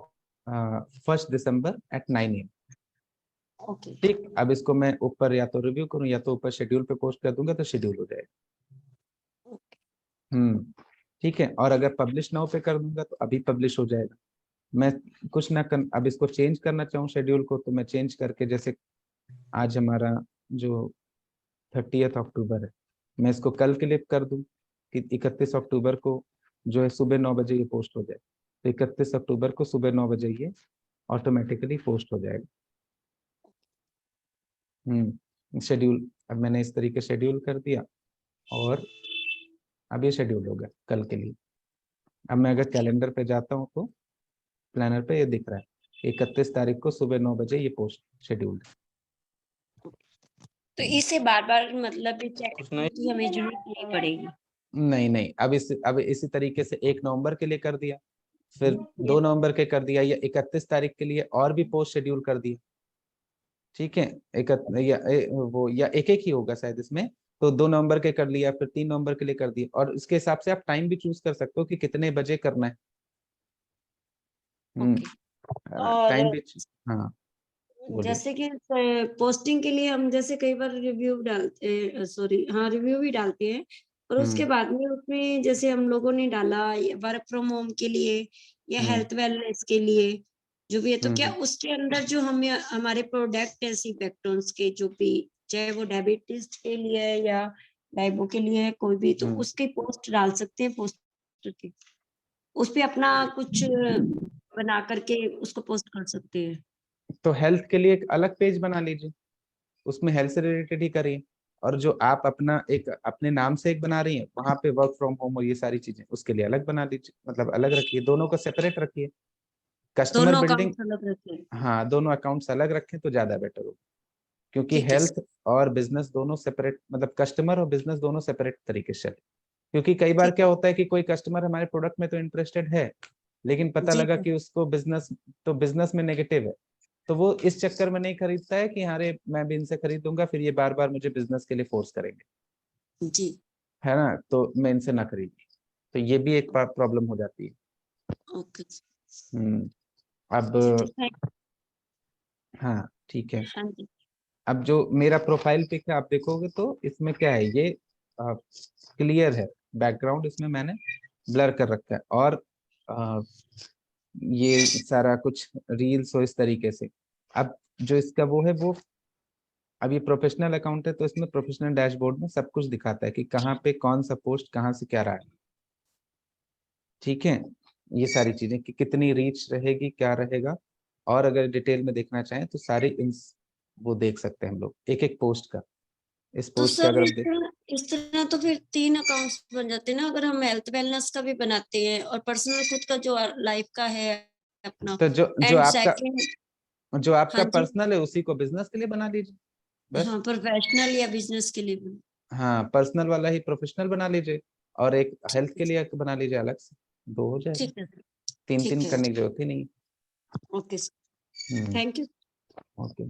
1 December at 9 AM। Okay. ठीक, अब इसको मैं ऊपर या तो रिव्यू करूं या तो ऊपर शेड्यूल पे पोस्ट कर दूंगा तो शेड्यूल हो जाएगा। ठीक है, और अगर पब्लिश नाउ पे कर दूंगा तो अभी पब्लिश हो जाएगा। मैं कुछ ना कर, अब इसको चेंज करना चाहूँ शेड्यूल को तो मैं चेंज करके, जैसे आज हमारा जो 30 अक्टूबर है, मैं इसको कल के लिए कर दूं कि 31 अक्टूबर को जो है सुबह 9 बजे ये पोस्ट हो जाए, तो 31 अक्टूबर को सुबह 9 बजे ये ऑटोमेटिकली पोस्ट हो जाएगा। शेड्यूल, अब मैंने इस तरीके शेड्यूल कर दिया, और अब ये शेड्यूल हो गया कल के लिए। अब मैं अगर कैलेंडर पे जाता हूँ तो प्लानर पे ये दिख रहा है 31 तारीख को सुबह 9 बजे ये पोस्ट शेड्यूल्ड। तो इसे बार बार मतलब चेक की हमें जरूरत नहीं पड़ेगी। नहीं नहीं, अब इसी तरीके से 1 नवंबर के लिए कर दिया, फिर 2 नवंबर के कर दिया, या 31 तारीख के लिए और भी पोस्ट शेड्यूल कर दिया। ठीक है, वो या एक एक ही होगा शायद इसमें, तो 2 नवंबर के कर लिया, फिर 3 नवंबर के लिए कर दिया, और इसके हिसाब से आप टाइम भी चूज कर सकते हो कि कितने बजे करना है। ओके। और टाइम भी, हाँ बोलिए। जैसे कि पोस्टिंग के लिए हम जैसे कई बार रिव्यू डालते, सॉरी हाँ रिव्यू भी डालते हैं, और उसके बाद में उसमें जैसे हम लोगों ने डाला वर्क फ्रॉम होम के लिए या हम्म, हेल्थ वेलनेस के लिए जो भी है, तो क्या हम्म, उसके अंदर जो हमें हमारे प्रोडक्ट है सीपेक्टोन्स के जो भी, चाहे वो डायबिटीज के लिए है या डायबो के लिए है कोई भी, तो हम्म। उसकी पोस्ट डाल सकते हैं पोस्ट के, उस पे अपना कुछ बना करके उसको पोस्ट कर सकते हैं। तो हेल्थ के लिए एक अलग पेज बना लीजिए, उसमें हेल्थ से रिलेटेड ही करिए, और जो आप अपना एक अपने नाम से एक बना रही हैं वहां पे वर्क फ्रॉम होम और ये सारी चीजें उसके लिए अलग बना लीजिए, मतलब अलग रखिए, दोनों को सेपरेट रखिए। कस्टमर दोनों बिल्डिंग, अकाउंट अलग रखे हैं। हाँ दोनों अकाउंट्स अलग रखें तो ज्यादा बेटर होगा, क्योंकि ठीक है हेल्थ सर। और बिजनेस दोनों सेपरेट, मतलब कस्टमर और बिजनेस दोनों सेपरेट तरीके से चले। क्योंकि कई बार ठीक क्या है। होता है कि कोई कस्टमर हमारे प्रोडक्ट में तो इंटरेस्टेड है, लेकिन पता जी लगा सर। कि उसको बिजनेस, तो बिजनेस में नेगेटिव है, तो वो इस चक्कर में नहीं खरीदता है कि अरे मैं भी इनसे खरीदूंगा, फिर ये बार बार मुझे बिजनेस के लिए फोर्स करेंगे, जी। है ना, तो मैं इनसे ना खरीदी, तो ये भी एक प्रॉब्लम हो जाती है। ओके। हम्म अब, ठीक है, थैंक। हाँ ठीक है। हाँ जी। अब जो मेरा प्रोफाइल पिक है आप देखोगे तो इसमें क्या है, ये क्लियर है, बैकग्राउंड इसमें मैंने ब्लर कर रखा है, और आ, ये सारा कुछ रील्स हो इस तरीके से। अब जो इसका वो है वो, अब ये प्रोफेशनल अकाउंट है तो इसमें प्रोफेशनल डैशबोर्ड में सब कुछ दिखाता है कि कहाँ पे कौन सा पोस्ट कहाँ से क्या रहा है। ठीक है, ये सारी चीजें कि कितनी रीच रहेगी, क्या रहेगा, और अगर डिटेल में देखना चाहें तो सारे इन वो देख सकते हैं हम लोग एक एक पोस्ट का। इस तो पोस्ट का सर अगर इस आप देख, तरह तो फिर 3 अकाउंट्स बन जाते हैं ना, अगर हम हेल्थ वेलनेस का भी बनाते हैं और पर्सनल खुद का जो लाइफ का है अपना, तो जो एंड आपका सेकंड। जो आपका हाँ जी। पर्सनल है उसी को बिजनेस के लिए बना लीजिए बस। हाँ, प्रोफेशनल या बिजनेस के लिए भी। हाँ, पर्सनल वाला ही प्रोफेशनल बना लीजिए, और एक ठीक हेल्थ है के सर। लिए एक बना लीजिए अलग से, 2 हो जाएगा, ठीक है सर। तीन ठीक तीन है। करने की जरूरत ही नहीं। Okay sir, hmm, thank you. Okay,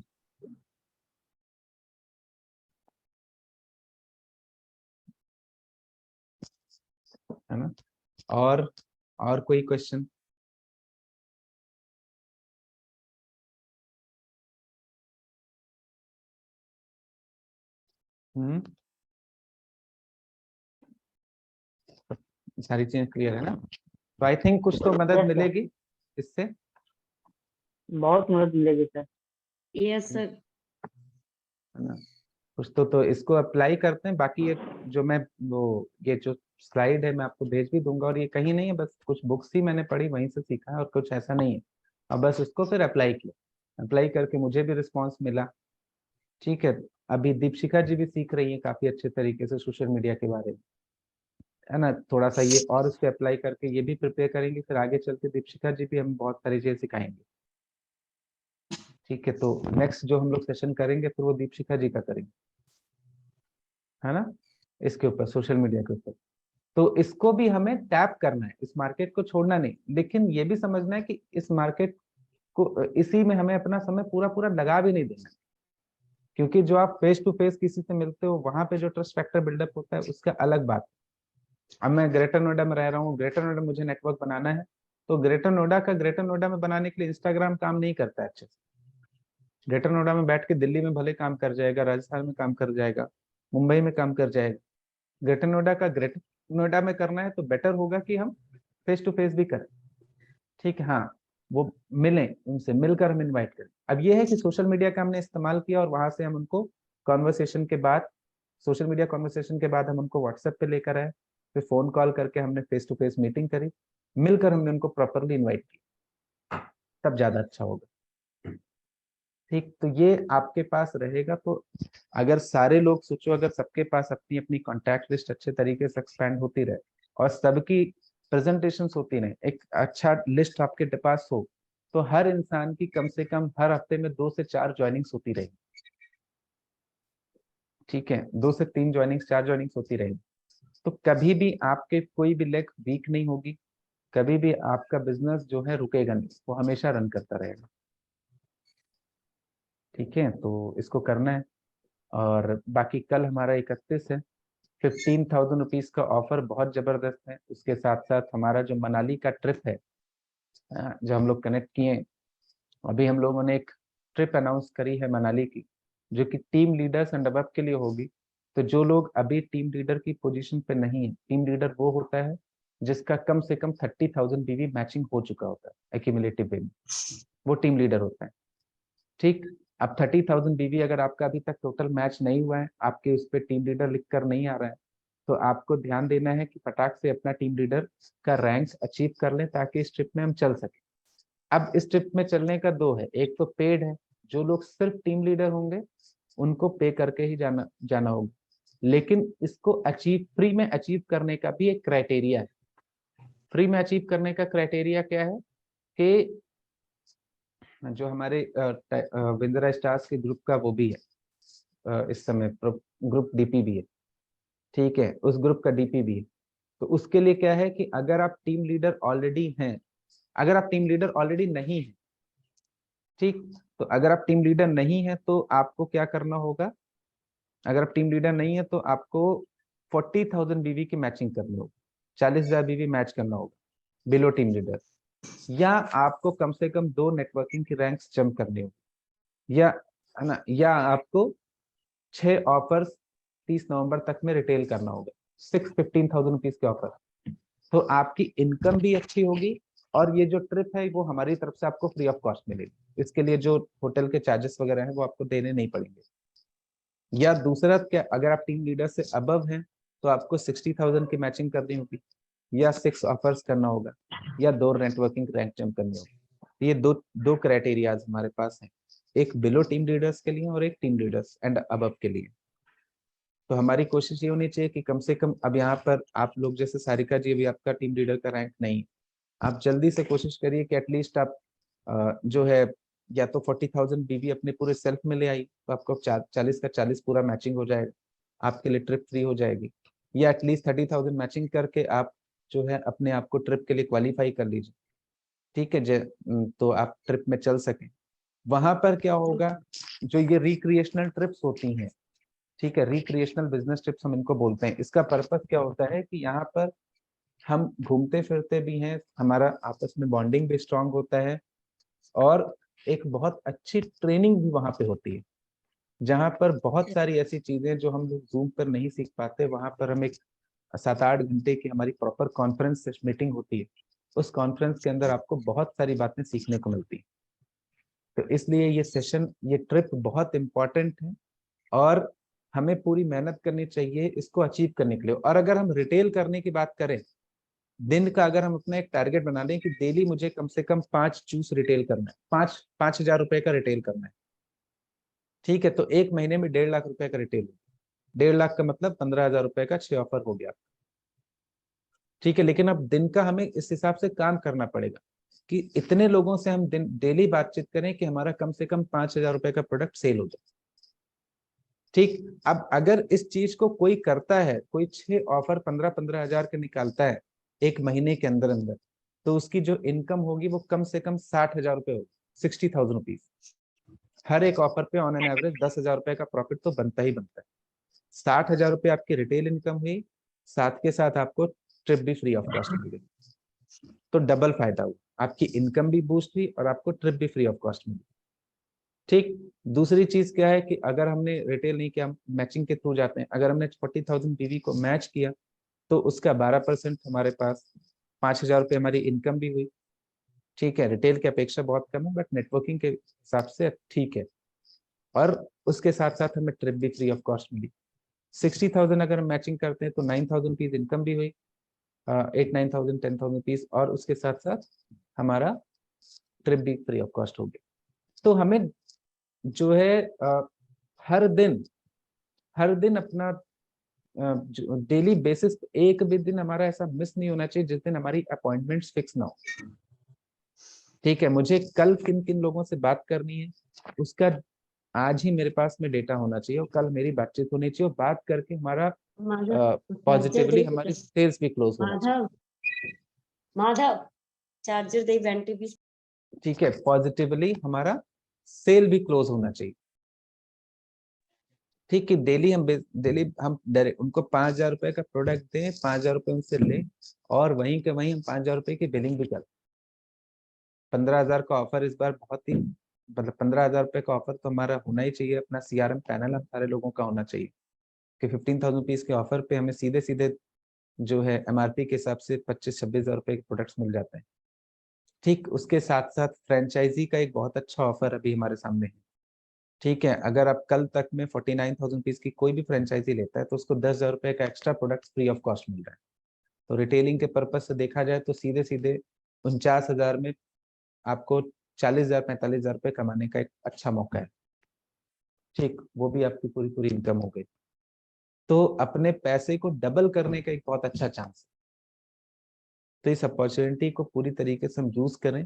है ना, और और कोई क्वेश्चन? हम्म सारी चीजें क्लियर है ना? तो आई थिंक कुछ तो मदद Yes, sir. मिलेगी इससे, बहुत मदद मिलेगी सर। Yes sir. है ना? कुछ तो इसको अप्लाई करते हैं। बाकी ये जो मैं वो ये जो स्लाइड है मैं आपको भेज भी दूंगा, और ये कहीं नहीं है, बस कुछ बुक्स ही मैंने पढ़ी वहीं से सीखा है, और कुछ ऐसा नहीं है। और बस उसको फिर अप्लाई किया, अप्लाई करके मुझे भी रिस्पॉन्स मिला। ठीक है, अभी दीपशिखा जी भी सीख रही है काफी अच्छे तरीके से सोशल मीडिया के बारे में, है ना? थोड़ा सा ये और उस पर अप्लाई करके ये भी प्रिपेयर करेंगे, फिर आगे चल के दीपशिखा जी भी हमें बहुत सारी चीजें सिखाएंगे। ठीक है, तो नेक्स्ट जो हम लोग सेशन करेंगे फिर वो दीपशिखा जी का करेंगे, है ना? इसके ऊपर, सोशल मीडिया के ऊपर। तो इसको भी हमें टैप करना है, इस मार्केट को छोड़ना नहीं, लेकिन ये भी समझना है कि इस मार्केट को, इसी में हमें अपना समय पूरा पूरा लगा भी नहीं देना है। क्योंकि जो आप फेस टू फेस किसी से मिलते हो वहां पे जो ट्रस्ट फैक्टर बिल्डअप होता है उसका अलग बात है। अब मैं ग्रेटर नोएडा में रह रहा हूँ, ग्रेटर नोएडा में मुझे नेटवर्क बनाना है, तो ग्रेटर नोएडा में बनाने के लिए इंस्टाग्राम काम नहीं करता है अच्छे से। ग्रेटर नोएडा में बैठ के दिल्ली में भले काम कर जाएगा, राजस्थान में काम कर जाएगा, मुंबई में काम कर जाएगा। ग्रेटर नोएडा में करना है तो बेटर होगा कि हम फेस टू फेस भी करें। ठीक है, हाँ, वो मिलें, उनसे मिलकर हम इनवाइट करें। अब ये है कि सोशल मीडिया का हमने इस्तेमाल किया और वहां से हम उनको कॉन्वर्सेशन के बाद, सोशल मीडिया कॉन्वर्सेशन के बाद हम उनको व्हाट्सएप पे लेकर आए, फिर फोन कॉल करके हमने फेस टू फेस मीटिंग करी, मिलकर हमने उनको प्रॉपरली इन्वाइट किया, तब ज्यादा अच्छा होगा। ठीक, तो ये आपके पास रहेगा। तो अगर सारे लोग सोचो, अगर सबके पास अपनी अपनी कॉन्टैक्ट लिस्ट अच्छे तरीके से एक्सपैंड होती रहे और सबकी प्रेजेंटेशंस होती रहे, एक अच्छा लिस्ट आपके पास हो, तो हर इंसान की कम से कम हर हफ्ते में 2 से 4 ज्वाइनिंग्स होती रहेगी। ठीक है, 2 से 3 ज्वाइनिंग्स, 4 ज्वाइनिंग्स होती रहेगी। तो कभी भी आपके कोई भी लेग वीक नहीं होगी, कभी भी आपका बिजनेस जो है रुकेगा नहीं, वो हमेशा रन करता रहेगा। ठीक है, तो इसको करना है। और बाकी कल हमारा 31 है, 15,000 रुपीज का ऑफर बहुत जबरदस्त है। उसके साथ साथ हमारा जो मनाली का ट्रिप है, जो हम लोग कनेक्ट किए, अभी हम लोगों ने एक ट्रिप अनाउंस करी है मनाली की, जो कि टीम लीडर्स एंड अबव के लिए होगी। तो जो लोग अभी टीम लीडर की पोजीशन पे नहीं है, टीम लीडर वो होता है जिसका कम से कम 30,000 बीवी मैचिंग हो चुका होता है एक्यूमुलेटिव वे में, वो टीम लीडर होता है। ठीक, अब 30,000 बीवी अगर आपका अभी तक टोटल मैच नहीं हुआ है, आपके उस पर टीम लीडर लिख कर नहीं आ रहा है, तो आपको ध्यान देना है कि फटाक से अपना टीम लीडर का रैंक अचीव कर लें, ताकि इस ट्रिप में हम चल सके। अब इस ट्रिप में चलने का 2 है, एक तो पेड है, जो लोग सिर्फ टीम लीडर होंगे उनको पे करके ही जाना होगा। लेकिन इसको अचीव, फ्री में अचीव करने का भी एक क्राइटेरिया है। फ्री में अचीव करने का क्राइटेरिया क्या है कि जो हमारे विंद्रा स्टार्स के ग्रुप का वो भी है, इस समय ग्रुप डीपी भी है। ठीक है, उस ग्रुप का डीपी भी है। तो उसके लिए क्या है कि अगर आप टीम लीडर ऑलरेडी हैं, अगर आप टीम लीडर ऑलरेडी नहीं है, ठीक, तो अगर आप टीम लीडर नहीं है तो आपको क्या करना होगा, अगर आप टीम लीडर नहीं है तो आपको 40,000 बीवी की मैचिंग करनी होगी, 40,000 बीवी मैच करना होगा बिलो टीम लीडर, या आपको कम से कम 2 नेटवर्किंग की रैंक्स जंप करनी होगी, या, है ना, या आपको 6 ऑफर्स 30 नवंबर तक में रिटेल करना होगा, 15,000 रुपीज के ऑफर। तो आपकी इनकम भी अच्छी होगी, और ये जो ट्रिप है वो हमारी तरफ से आपको फ्री ऑफ कॉस्ट मिलेगी। इसके लिए जो होटल के चार्जेस वगैरह हैं वो आपको देने नहीं पड़ेंगे। या दूसरा क्या, अगर आप टीम लीडर से अबव हैं तो आपको 60,000 की मैचिंग करनी होगी, या 6 ऑफर्स करना होगा, या 2 नेटवर्किंग रैंक जंप करनी होगी। ये दो क्राइटेरियाज हमारे पास हैं, एक बिलो टीम लीडर्स के लिए और एक टीम लीडर्स एंड अबव के लिए। तो हमारी कोशिश ये होनी चाहिए कि कम से कम, अब यहाँ पर आप लोग जैसे सारिका जी, अभी आपका टीम लीडर का रैंक नहीं, आप जल्दी से कोशिश करिए कि एटलीस्ट आप जो है, या तो 40,000 बीवी अपने पूरे सेल्फ में ले आई, तो आपको 40 का 40 पूरा मैचिंग हो जाएगा, आपके लिए ट्रिप फ्री हो जाएगी। या एटलीस्ट 30,000 मैचिंग करके आप जो है अपने आप को ट्रिप के लिए क्वालिफाई कर लीजिए। ठीक है, तो आप ट्रिप में चल सकें। वहां पर क्या होगा, जो ये रिक्रिएशनल ट्रिप्स होती हैं, ठीक है, रिक्रिएशनल बिजनेस ट्रिप्स हम इनको बोलते हैं। इसका पर्पस क्या होता है कि यहाँ पर हम घूमते फिरते भी हैं, हमारा आपस में बॉन्डिंग भी स्ट्रांग होता है, और एक बहुत अच्छी ट्रेनिंग भी वहां पे होती है, जहां पर बहुत सारी ऐसी चीजें जो हम लोग जूम पर नहीं सीख पाते, वहां पर हम एक 7-8 घंटे की हमारी प्रॉपर कॉन्फ्रेंस मीटिंग होती है। उस कॉन्फ्रेंस के अंदर आपको बहुत सारी बातें सीखने को मिलती है। तो इसलिए ये सेशन, ये ट्रिप बहुत इंपॉर्टेंट है और हमें पूरी मेहनत करनी चाहिए इसको अचीव करने के लिए। और अगर हम रिटेल करने की बात करें, दिन का अगर हम अपना एक टारगेट बना लें कि डेली मुझे कम से कम 5 जूस रिटेल करना है, 5,000 रुपए का रिटेल करना है, ठीक है, तो एक महीने में 1.5 लाख रुपए का रिटेल। 1.5 लाख का मतलब 15,000 रुपए का 6 ऑफर हो गया, ठीक है। लेकिन अब दिन का हमें इस हिसाब से काम करना पड़ेगा कि इतने लोगों से हम दिन डेली बातचीत करें कि हमारा कम से कम 5,000 रुपए का प्रोडक्ट सेल हो जाए, ठीक। अब अगर इस चीज को कोई करता है, कोई 6 ऑफर 15-15 हजार के निकालता है एक महीने के अंदर अंदर, तो उसकी जो इनकम होगी वो कम से कम 60,000 रुपए होगी, 60,000 रुपीज। हर एक ऑफर पे ऑन एन एवरेज 10,000 रुपए का प्रॉफिट तो बनता ही बनता है। 60,000 रुपए आपकी रिटेल इनकम हुई, साथ के साथ आपको ट्रिप भी फ्री ऑफ कॉस्ट मिल गई, तो डबल फायदा हुआ, आपकी इनकम भी बूस्ट हुई और आपको ट्रिप भी फ्री ऑफ कॉस्ट मिली, ठीक। दूसरी चीज क्या है कि अगर हमने रिटेल नहीं किया, मैचिंग के थ्रू जाते हैं, अगर हमने 40,000 बीवी को मैच किया तो उसका 12% हमारे पास 5,000 रुपये हमारी इनकम भी हुई, ठीक है। रिटेल की अपेक्षा बहुत कम है बट नेटवर्किंग के हिसाब से ठीक है। और उसके साथ साथ हमें ट्रिप भी फ्री ऑफ कॉस्ट मिली। 60,000 अगर हम मैचिंग करते हैं तो 9,000 रुपीज इनकम भी हुई, 8-9,000 10,000 रुपीज, और उसके साथ साथ हमारा ट्रिप भी फ्री ऑफ कॉस्ट हो गया। तो हमें जो है हर दिन अपना डेली बेसिस एक भी दिन हमारा ऐसा मिस नहीं होना चाहिए जिस दिन हमारी अपॉइंटमेंट्स फिक्स ना हो, ठीक है। मुझे कल किन किन लोगों से बात करनी है उसका आज ही मेरे पास में डेटा होना चाहिए और कल मेरी बातचीत होनी चाहिए और बात करके हमारा पॉजिटिवली हमारी सेल्स भी क्लोज होना चाहिए, माधव चार्जर दे बैटरी भी, ठीक है। पॉजिटिवली हमारा सेल भी क्लोज होना चाहिए, ठीक। कि डेली हम डायरेक्ट उनको 5,000 रुपए का प्रोडक्ट दें, 5,000 रुपए उनसे लें और वहीं के वहीं हम 5,000 रुपए की बिलिंग भी करें। 15,000 का ऑफर इस बार बहुत ही, मतलब 15,000 रुपए का ऑफर तो हमारा होना ही चाहिए। अपना CRM पैनल हम सारे लोगों का होना चाहिए कि 15,000 रुपीज के ऑफर पे हमें सीधे सीधे जो है MRP के हिसाब से 25-26,000 रुपए के प्रोडक्ट्स मिल जाते हैं, ठीक। उसके साथ साथ फ्रेंचाइजी का एक बहुत अच्छा ऑफर अभी हमारे सामने है, ठीक है। अगर आप कल तक में 49,000 रुपीज की कोई भी फ्रेंचाइजी लेता है तो उसको 10,000 रुपए का extra product free of cost मिल रहा है। तो रिटेलिंग के पर्पज से देखा जाए तो सीधे सीधे 49,000 में आपको 40,000 45,000 रुपए कमाने का एक अच्छा मौका है, ठीक। वो भी आपकी पूरी पूरी इनकम हो गई, तो अपने पैसे को डबल करने का एक बहुत अच्छा चांस है। तो इस अपॉर्चुनिटी को पूरी तरीके से हम यूज करें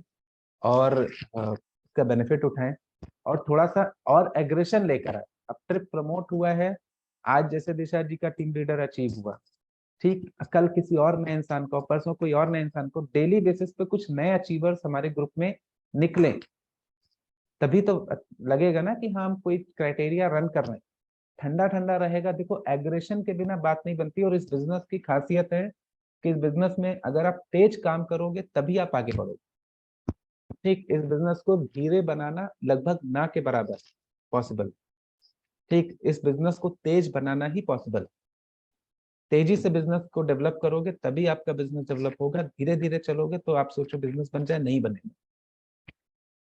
और इसका बेनिफिट उठाएं और थोड़ा सा और एग्रेशन लेकर आए। अब ट्रिप प्रमोट हुआ है, आज जैसे दिशा जी का टीम लीडर अचीव हुआ, ठीक। कल किसी और नए इंसान को, परसों कोई और नए इंसान को, डेली बेसिस पे कुछ नए अचीवर्स हमारे ग्रुप में निकले, तभी तो लगेगा ना कि हाँ हम कोई क्राइटेरिया रन कर रहे हैं। ठंडा ठंडा रहेगा, देखो एग्रेशन के बिना बात नहीं बनती। और इस बिजनेस की खासियत है कि इस बिजनेस में अगर आप तेज काम करोगे तभी आप आगे बढ़ोगे, ठीक। इस बिजनेस को धीरे बनाना लगभग ना के बराबर पॉसिबल, ठीक। इस बिजनेस को तेज बनाना ही पॉसिबल। तेजी से बिजनेस को डेवलप करोगे तभी आपका बिजनेस डेवलप होगा, धीरे धीरे चलोगे तो आप सोचो बिजनेस बन जाए, नहीं बनेगा,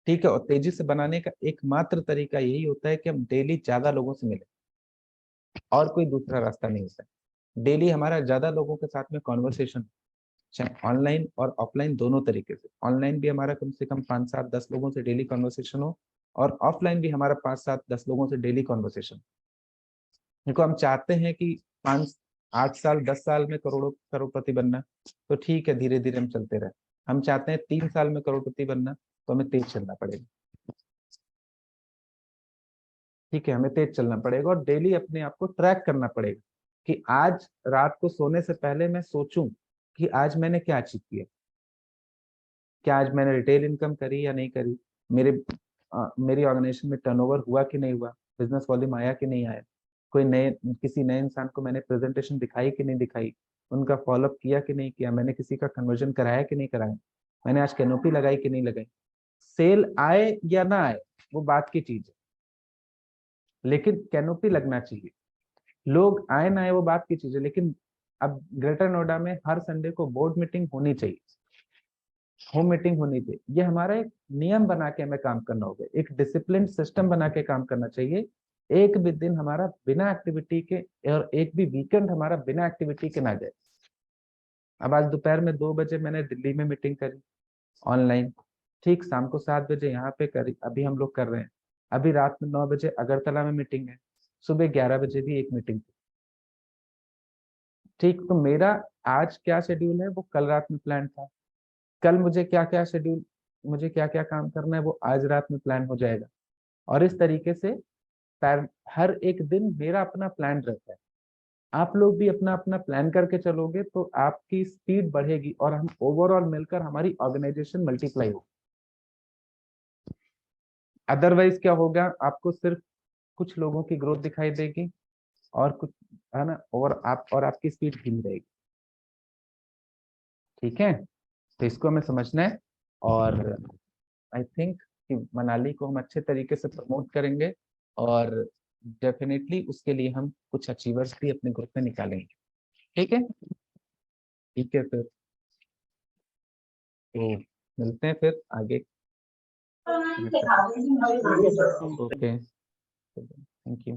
ठीक है। और तेजी से बनाने का एकमात्र तरीका यही होता है कि हम डेली ज्यादा लोगों से मिले, और कोई दूसरा रास्ता नहीं होता है। डेली हमारा ज्यादा लोगों के साथ में कॉन्वर्सेशन, चाहे ऑनलाइन और ऑफलाइन दोनों तरीके से। ऑनलाइन भी हमारा कम से कम 5-7-10 लोगों से डेली कॉन्वर्सेशन हो और ऑफलाइन भी हमारा 5-7-10 लोगों से डेली कॉन्वर्सेशन। देखो हम चाहते हैं कि 5-8 साल 10 साल में करोड़पति बनना, तो ठीक है, धीरे धीरे हम चलते रहे। हम चाहते हैं 3 साल में करोड़पति बनना, तो हमें तेज चलना पड़ेगा, ठीक है। हमें तेज चलना पड़ेगा और डेली अपने आप को ट्रैक करना पड़ेगा कि आज रात को सोने से पहले मैं सोचूं कि आज मैंने क्या अचीव किया, क्या आज मैंने रिटेल इनकम करी या नहीं करी, मेरी ऑर्गेनाइजेशन में टर्नओवर हुआ कि नहीं हुआ, बिजनेस वॉल्यूम आया कि नहीं आया, किसी नए इंसान को मैंने प्रेजेंटेशन दिखाई कि नहीं दिखाई, उनका फॉलोअप किया कि नहीं किया, मैंने किसी का कन्वर्जन कराया कि नहीं कराया, मैंने आज कैनोपी लगाई कि नहीं लगाई। सेल आए या ना आए वो बात की चीज है, लेकिन कैनोपी लगना चाहिए। लोग आए ना आए वो बात की चीज है, लेकिन अब ग्रेटर नोएडा में हर संडे को बोर्ड मीटिंग होनी चाहिए, होम मीटिंग होनी चाहिए। ये हमारा एक नियम बना के हमें काम करना होगा, एक डिसिप्लिन सिस्टम बना के काम करना चाहिए। एक भी दिन हमारा बिना एक्टिविटी के और एक भी वीकेंड हमारा बिना एक्टिविटी के ना जाए। अब आज दोपहर में 2 बजे मैंने दिल्ली में मीटिंग करी ऑनलाइन, ठीक शाम को 7 बजे यहाँ पे करी, अभी हम लोग कर रहे हैं। अभी रात में 9 बजे अगरतला में मीटिंग है, सुबह 11 बजे भी एक मीटिंग थी। ठीक, तो मेरा आज क्या शेड्यूल है वो कल रात में प्लान था, कल मुझे क्या क्या शेड्यूल, मुझे क्या क्या काम करना है वो आज रात में प्लान हो जाएगा। और इस तरीके से हर एक दिन मेरा अपना प्लान रहता है। आप लोग भी अपना अपना प्लान करके चलोगे तो आपकी स्पीड बढ़ेगी और हम ओवरऑल मिलकर हमारी ऑर्गेनाइजेशन मल्टीप्लाई होगी। अदरवाइज क्या होगा, आपको सिर्फ कुछ लोगों की ग्रोथ दिखाई देगी और कुछ, है ना, और आपकी स्पीड धीमी रहेगी। ठीक है, तो इसको हमें समझना है। और आई थिंक कि मनाली को हम अच्छे तरीके से प्रमोट करेंगे और डेफिनेटली उसके लिए हम कुछ अचीवर्स भी अपने ग्रुप में निकालेंगे। ठीक है, ठीक है, फिर तो मिलते हैं फिर आगे। Okay, thank you.